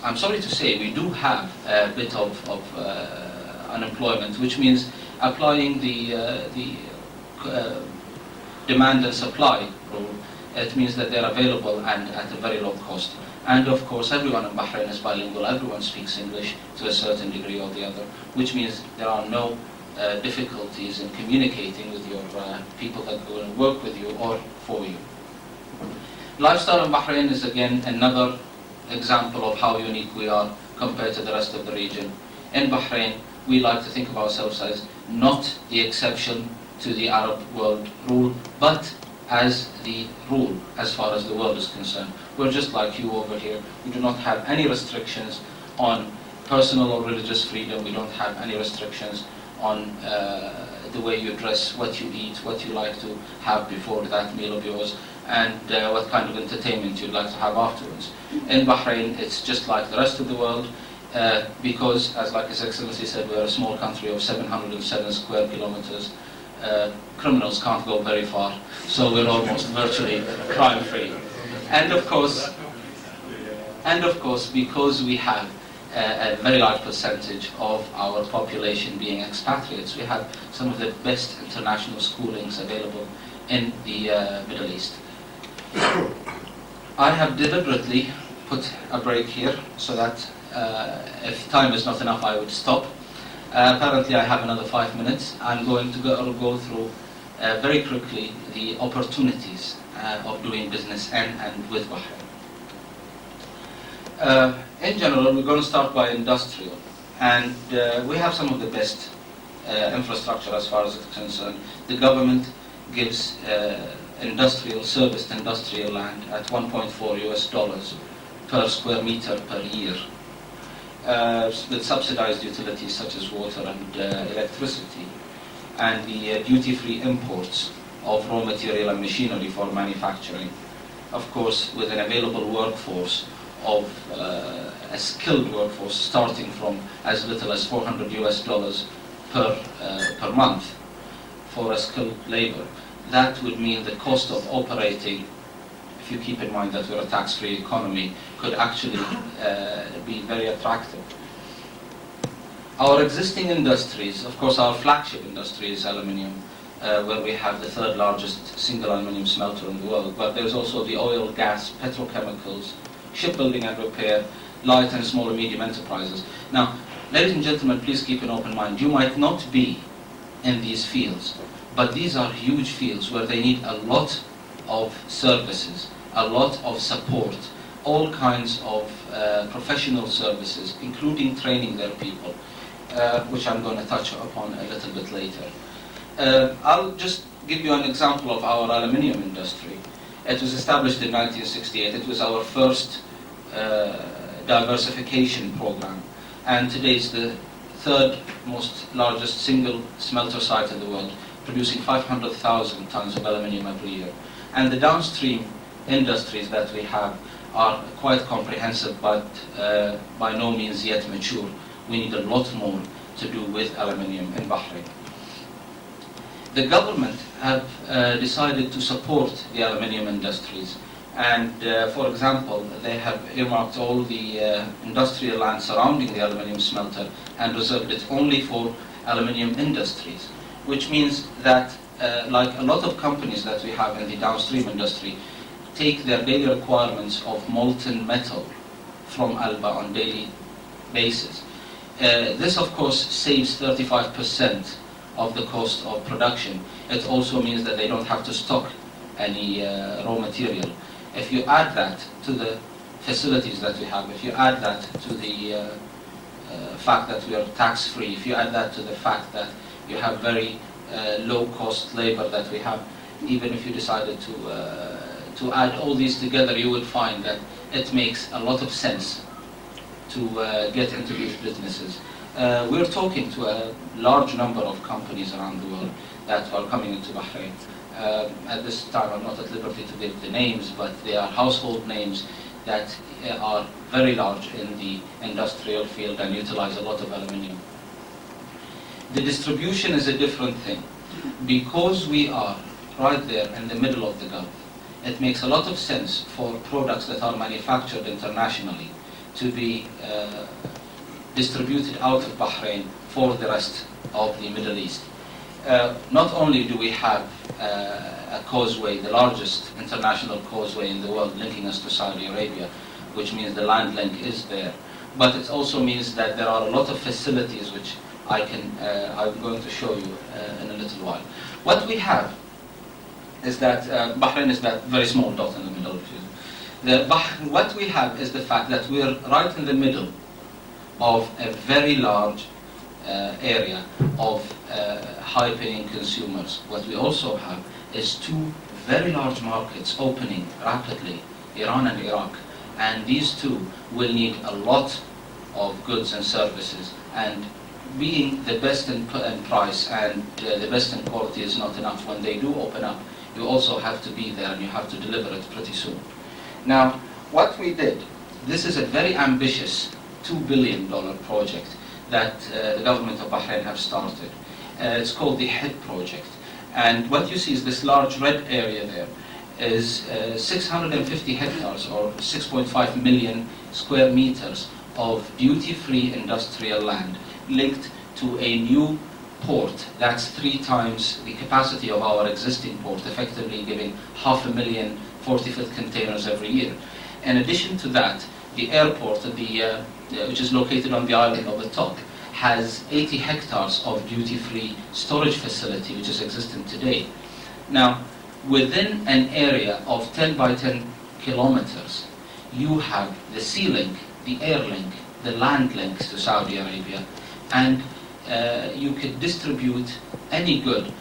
I'm sorry to say, we do have a bit of unemployment, which means applying the demand and supply rule. It means that they're available and at a very low cost. And of course, everyone in Bahrain is bilingual. Everyone speaks English to a certain degree or the other, which means there are no difficulties in communicating with your people that will work with you or for you. Lifestyle in Bahrain is again another example of how unique we are compared to the rest of the region. In Bahrain, we like to think of ourselves as not the exception to the Arab world rule, but as the rule as far as the world is concerned. We're just like you over here. We do not have any restrictions on personal or religious freedom. We don't have any restrictions on the way you dress, what you eat, what you like to have before that meal of yours, and what kind of entertainment you'd like to have afterwards. In Bahrain, it's just like the rest of the world, because, as like His Excellency said, we're a small country of 707 square kilometers. Criminals can't go very far, so we're almost virtually crime-free. And of course, because we have a very large percentage of our population being expatriates, we have some of the best international schoolings available in the Middle East. I have deliberately put a break here so that if time is not enough, I would stop. Apparently I have another 5 minutes. I'm going to go through very quickly the opportunities of doing business in and with Bahrain. In general, we're going to start by industrial, and we have some of the best infrastructure as far as it's concerned. The government gives industrial, serviced industrial land at $1.4 per square meter per year, with subsidized utilities such as water and electricity, and the duty-free imports of raw material and machinery for manufacturing. Of course, with an available workforce of a skilled workforce starting from as little as $400 per month, for a skilled labor, that would mean the cost of operating, if you keep in mind that we're a tax-free economy, could actually be very attractive. Our existing industries, of course our flagship industry is aluminium, where we have the third largest single aluminium smelter in the world, but there's also the oil, gas, petrochemicals, shipbuilding and repair, light and small and medium enterprises. Now, ladies and gentlemen, please keep an open mind. You might not be in these fields, but these are huge fields where they need a lot of services, a lot of support, all kinds of professional services, including training their people, which I'm going to touch upon a little bit later. I'll just give you an example of our aluminium industry. It was established in 1968. It was our first diversification program, and today it's the third most largest single smelter site in the world, producing 500,000 tons of aluminium every year. And the downstream industries that we have are quite comprehensive, but by no means yet mature. We need a lot more to do with aluminium in Bahrain. The government have decided to support the aluminium industries, and for example, they have earmarked all the industrial land surrounding the aluminium smelter and reserved it only for aluminium industries, which means that like a lot of companies that we have in the downstream industry take their daily requirements of molten metal from Alba on daily basis. This of course saves 35% of the cost of production. It also means that they don't have to stock any raw material. If you add that to the facilities that we have, if you add that to the fact that we are tax-free, if you add that to the fact that you have very low-cost labor that we have, even if you decided to add all these together, you would find that it makes a lot of sense to get into these businesses. We're talking to a large number of companies around the world that are coming into Bahrain. At this time I'm not at liberty to give the names, but they are household names that are very large in the industrial field and utilize a lot of aluminium. The distribution is a different thing. Because we are right there in the middle of the Gulf, it makes a lot of sense for products that are manufactured internationally to be distributed out of Bahrain for the rest of the Middle East. Not only do we have a causeway, the largest international causeway in the world linking us to Saudi Arabia, which means the land link is there, but it also means that there are a lot of facilities which I'm going to show you in a little while. What we have is that Bahrain is that very small dot in the middle. What we have is the fact that we're right in the middle of a very large area of high-paying consumers. What we also have is two very large markets opening rapidly, Iran and Iraq, and these two will need a lot of goods and services, and being the best in price and the best in quality is not enough. When they do open up, you also have to be there and you have to deliver it pretty soon. Now, what we did, this is a very ambitious $2 billion project that the government of Bahrain have started. It's called the HIT project. And what you see is this large red area there is 650 hectares or 6.5 million square meters of duty-free industrial land linked to a new port that's 3 times the capacity of our existing port, effectively giving 500,000 40-foot containers every year. In addition to that, the airport, which is located on the island of the top, has 80 hectares of duty-free storage facility, which is existent today. Now, within an area of 10 by 10 kilometers, you have the sea link, the air link, the land links to Saudi Arabia, and you could distribute any good,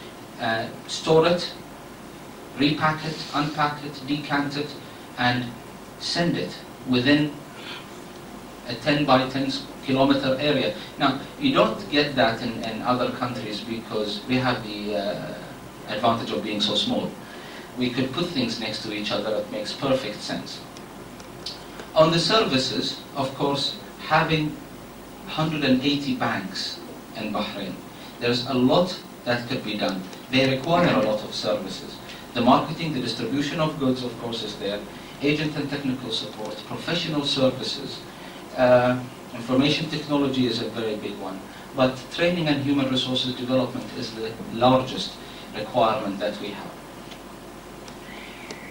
store it, repack it, unpack it, decant it, and send it within a 10 by 10 kilometer area. Now, you don't get that in other countries because we have the advantage of being so small. We could put things next to each other, it makes perfect sense. On the services, of course, having 180 banks in Bahrain, there's a lot that could be done. They require a lot of services. The marketing, the distribution of goods, of course, is there. Agent and technical support, professional services, information technology is a very big one. But training and human resources development is the largest requirement that we have.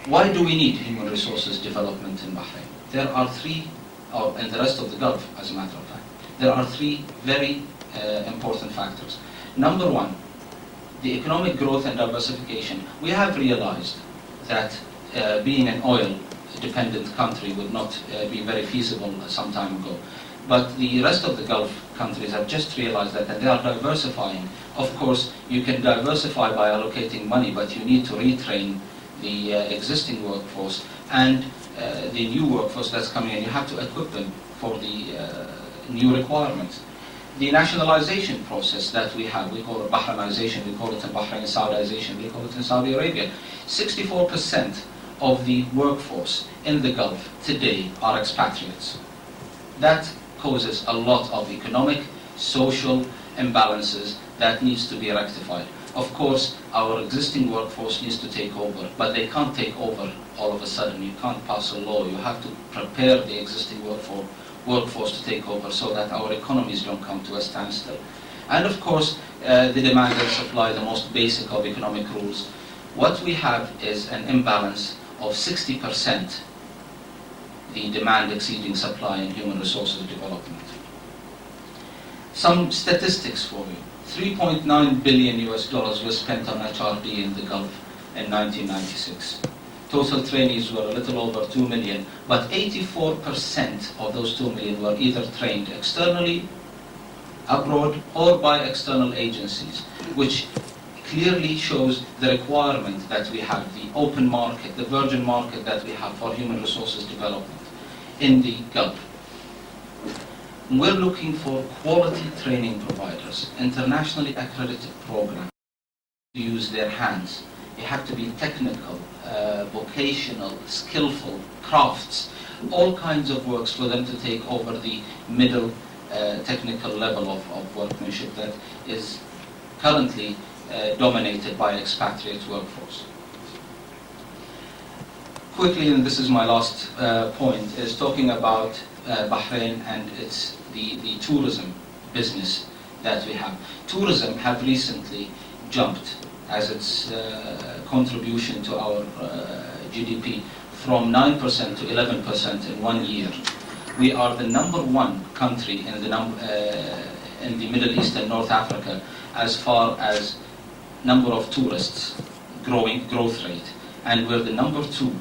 Why do we need human resources development in Bahrain? There are three, or in the rest of the Gulf, as a matter of fact, there are three very important factors. Number one, the economic growth and diversification. We have realized that being an oil-dependent country would not be very feasible some time ago. But the rest of the Gulf countries have just realized that, and they are diversifying. Of course, you can diversify by allocating money, but you need to retrain the existing workforce and the new workforce that's coming in. You have to equip them for the new requirements. The nationalization process that we have, we call it Bahrainization, we call it in Bahrain Saudization, we call it in Saudi Arabia. 64% of the workforce in the Gulf today are expatriates. That causes a lot of economic, social imbalances that needs to be rectified. Of course, our existing workforce needs to take over, but they can't take over all of a sudden. You can't pass a law. You have to prepare the existing workforce to take over so that our economies don't come to a standstill. And of course, the demand and supply, the most basic of economic rules. What we have is an imbalance of 60%, the demand exceeding supply in human resources development. Some statistics for you. $3.9 billion was spent on HRD in the Gulf in 1996. Total trainees were a little over 2 million, but 84% of those 2 million were either trained externally, abroad, or by external agencies, which clearly shows the requirement that we have, the open market, the virgin market that we have for human resources development in the Gulf. We're looking for quality training providers, internationally accredited programs to use their hands. You have to be technical, vocational, skillful, crafts, all kinds of works for them to take over the middle technical level of workmanship that is currently dominated by expatriate workforce. Quickly, and this is my last point, is talking about Bahrain and the tourism business that we have. Tourism have recently jumped as its contribution to our GDP from 9% to 11% in 1 year. We are the #1 country in the Middle East and North Africa as far as number of tourists, growth rate, and we're the #2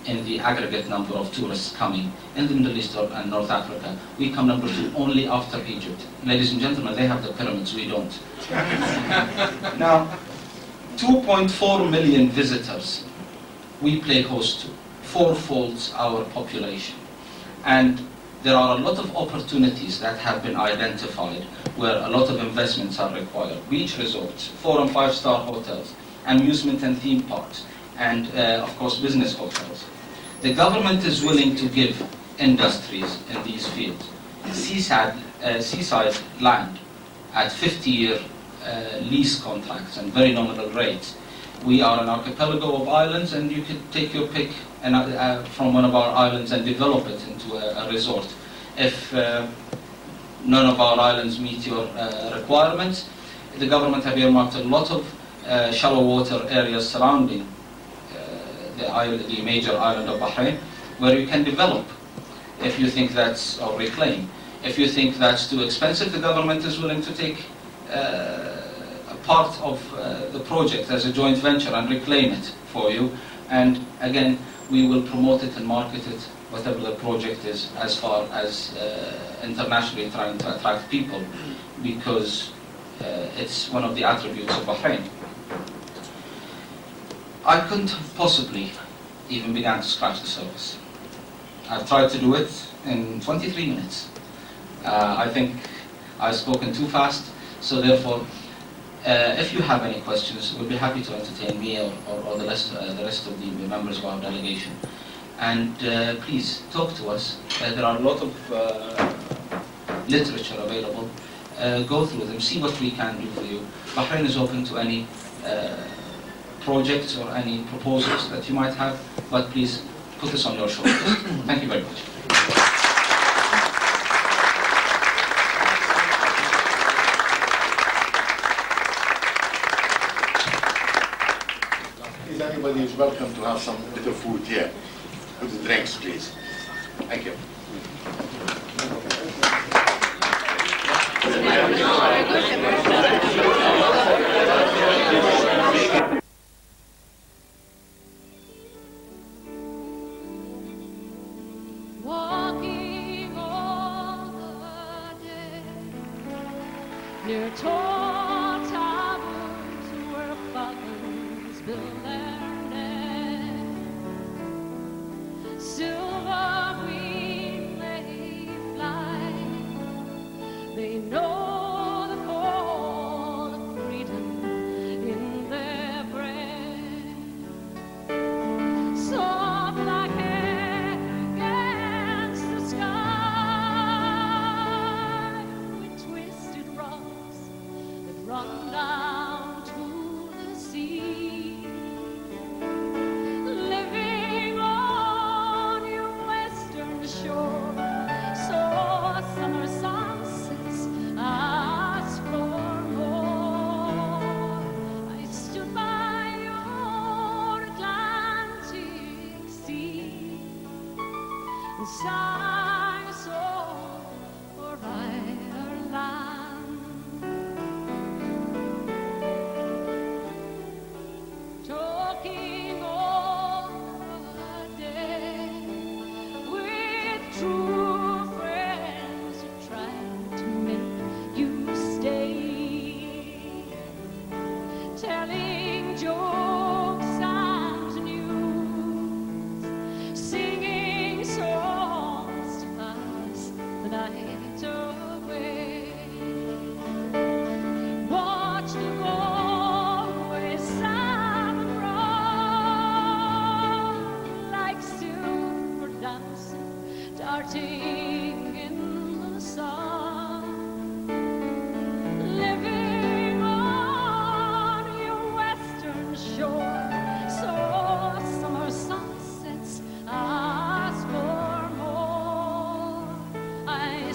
in the aggregate number of tourists coming in the Middle East and North Africa. We come #2 only after Egypt. Ladies and gentlemen, they have the pyramids, we don't. Now, 2.4 million visitors we play host to, fourfolds our population. And there are a lot of opportunities that have been identified where a lot of investments are required. Beach resorts, 4- and 5-star hotels, amusement and theme parks, and of course business hotels. The government is willing to give industries in these fields seaside land at 50-year lease contracts and very nominal rates. We are an archipelago of islands, and you could take your pick from one of our islands and develop it into a resort. If none of our islands meet your requirements, the government have earmarked a lot of shallow water areas surrounding the major island of Bahrain, where you can develop if you think that's, or reclaim. If you think that's too expensive, the government is willing to take a part of the project as a joint venture and reclaim it for you. And again, we will promote it and market it, whatever the project is, as far as internationally trying to attract people, because it's one of the attributes of Bahrain. I couldn't have possibly even begun to scratch the surface. I've tried to do it in 23 minutes. I think I've spoken too fast, so therefore, if you have any questions, we'll be happy to entertain me or the rest of the members of our delegation. And please talk to us. There are a lot of literature available. go through them, see what we can do for you. Bahrain is open to any projects or any proposals that you might have, but please put this on your shoulders. Thank you very much. Please, everybody is welcome to have some bit of food here. With the drinks, please. Thank you. Walking all the day near tall towers where falcons build their nest. Silver green they fly. They know the call of freedom in their breast. Soft like hair against the sky, with twisted rocks that run down to the sea. Living on your western shore, saw summer sunsets, asked for more. I stood by your Atlantic sea and sang a song for Ireland. Talking all the day with true friends who try to make you stay, telling jokes and news, singing songs to pass the night away. Watch them always salmon run like silver dancing, darting in the sun. Living on your western shore, saw summer sunsets, asked for more. I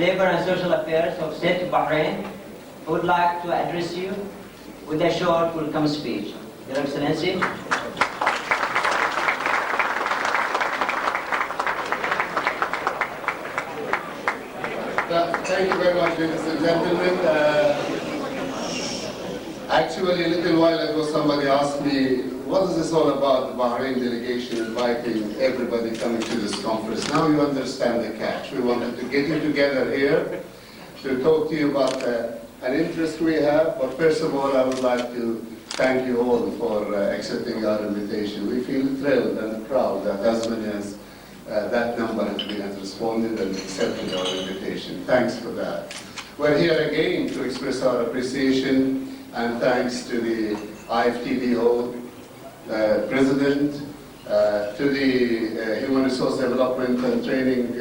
Labor and Social Affairs of State of Bahrain, I would like to address you with a short welcome speech. Your Excellency. Thank you very much, ladies and gentlemen. Actually, a little while ago, somebody asked me, what is this all about, the Bahrain delegation inviting everybody coming to this conference? Now you understand the catch. We wanted to get you together here to talk to you about an interest we have. But first of all, I would like to thank you all for accepting our invitation. We feel thrilled and proud that as many as that number has responded and accepted our invitation. Thanks for that. We're here again to express our appreciation and thanks to the IFTDO President, to the Human Resource Development and Training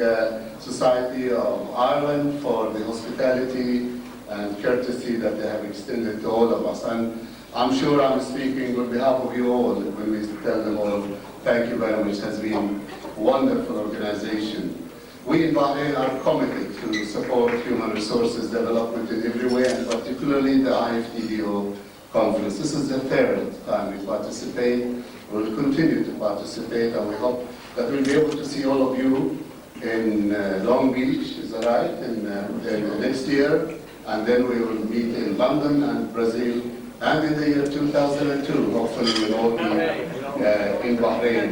Society of Ireland for the hospitality and courtesy that they have extended to all of us. And I'm sure I'm speaking on behalf of you all when we tell them all, thank you very much. It has been a wonderful organization. We in Bahrain are committed to support human resources development in every way, and particularly the IFTDO conference. This is the third time we participate. We will continue to participate, and we hope that we'll be able to see all of you in Long Beach, is that right, in next year, and then we will meet in London and Brazil, and in the year 2002, hopefully we'll all be in Bahrain.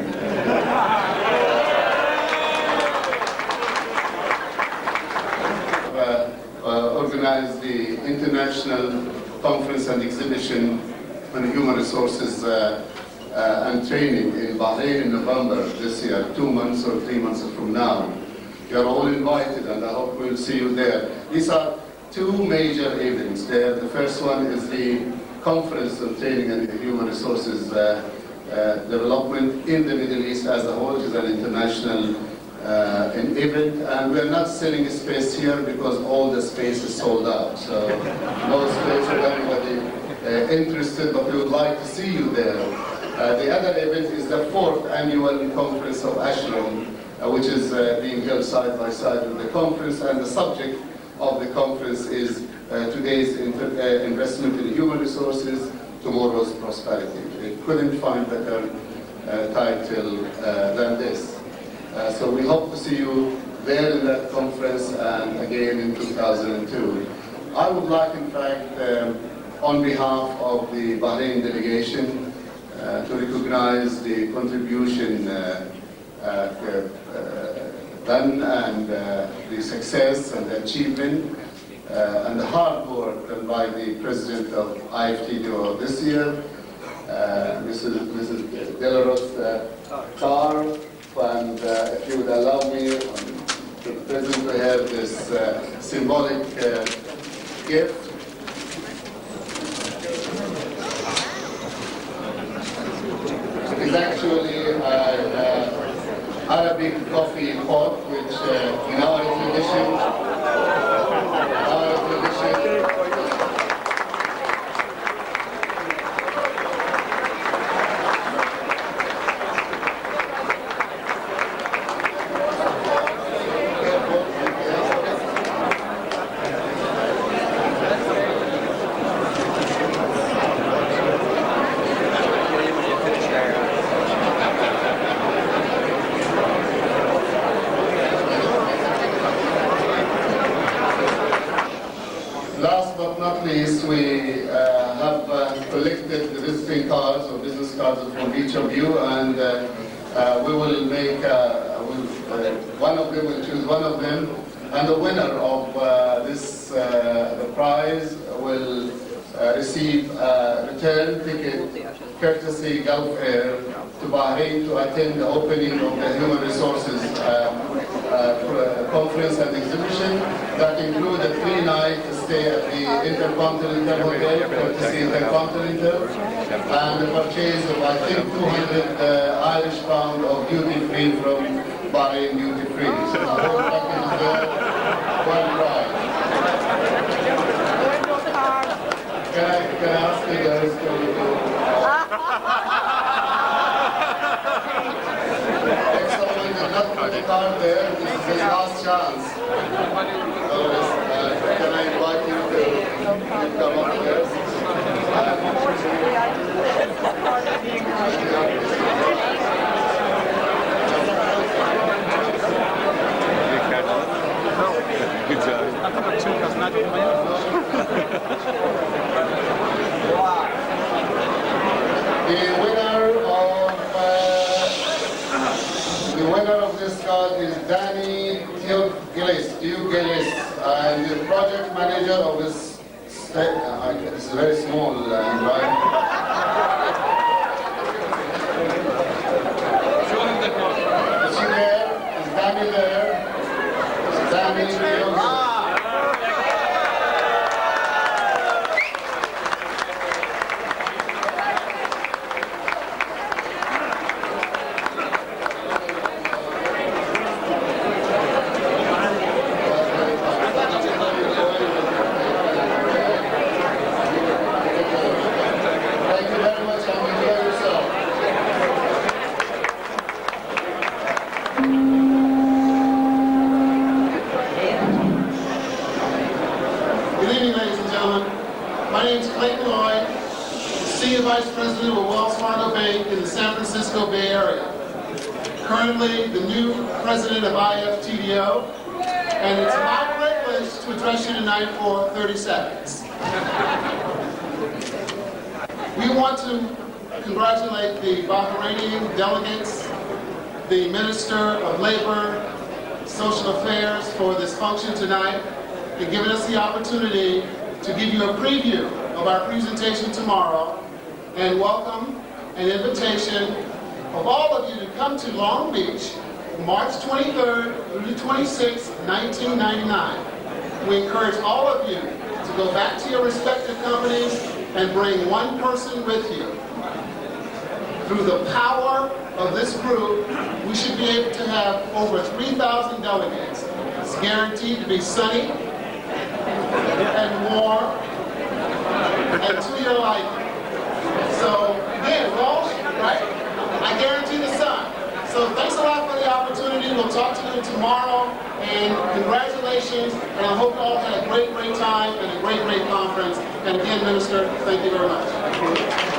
Organized the International Conference and Exhibition on Human Resources and Training in Bahrain in November this year, 2 months or 3 months from now. You are all invited, and I hope we'll see you there. These are two major events there. The first one is the Conference on Training and Human Resources Development in the Middle East as a whole, which is an international an event, and we're not selling space here because all the space is sold out. So no space for anybody interested, but we would like to see you there. The other event is the 4th annual conference of Ashram, which is being held side by side with the conference, and the subject of the conference is today's investment in human resources, tomorrow's prosperity. We couldn't find better title than this. So we hope to see you there in that conference and again in 2002. I would like, in fact, on behalf of the Bahrain delegation, to recognize the contribution done and the success and the achievement and the hard work done by the President of IFTDO this year, Mrs. Delaros Carr. And if you would allow me, to the President, to have this symbolic gift. It is actually an Arabic coffee pot, which in our tradition, we have collected the visiting cards or business cards from each of you, and we will make one of them, will choose one of them, and the winner of this the prize will receive a return ticket courtesy Gulf Air to Bahrain to attend the opening of the Human Resources Conference and Exhibition that include a 3-night stay at the Intercontinental Hotel, courtesy Intercontinental, and the purchase of, I think, 200 Irish pound of duty-free from Bahrain duty-free. So the whole package is there, one prize. Can I ask you guys to if someone did not put the card there, this is his last chance. come up here. The winner of this card is Danny Gillis, and the project manager of this it's very small environment. Is she there? Is Danny there? Is Danny Gillis? Currently the new president of IFTDO, and it's my privilege to address you tonight for 30 seconds. We want to congratulate the Bahraini delegates, the Minister of Labor, Social Affairs for this function tonight, and giving us the opportunity to give you a preview of our presentation tomorrow, and welcome an invitation of all of you to come to Long Beach, March 23rd through the 26th, 1999. We encourage all of you to go back to your respective companies and bring one person with you. Through the power of this group, we should be able to have over 3,000 delegates. It's guaranteed to be sunny and warm and to your liking. So again, Walsh, right? I guarantee the sun. So thanks a lot for the opportunity. We'll talk to you tomorrow, and congratulations, and I hope you all had a great time and a great conference. And again, Minister, thank you very much.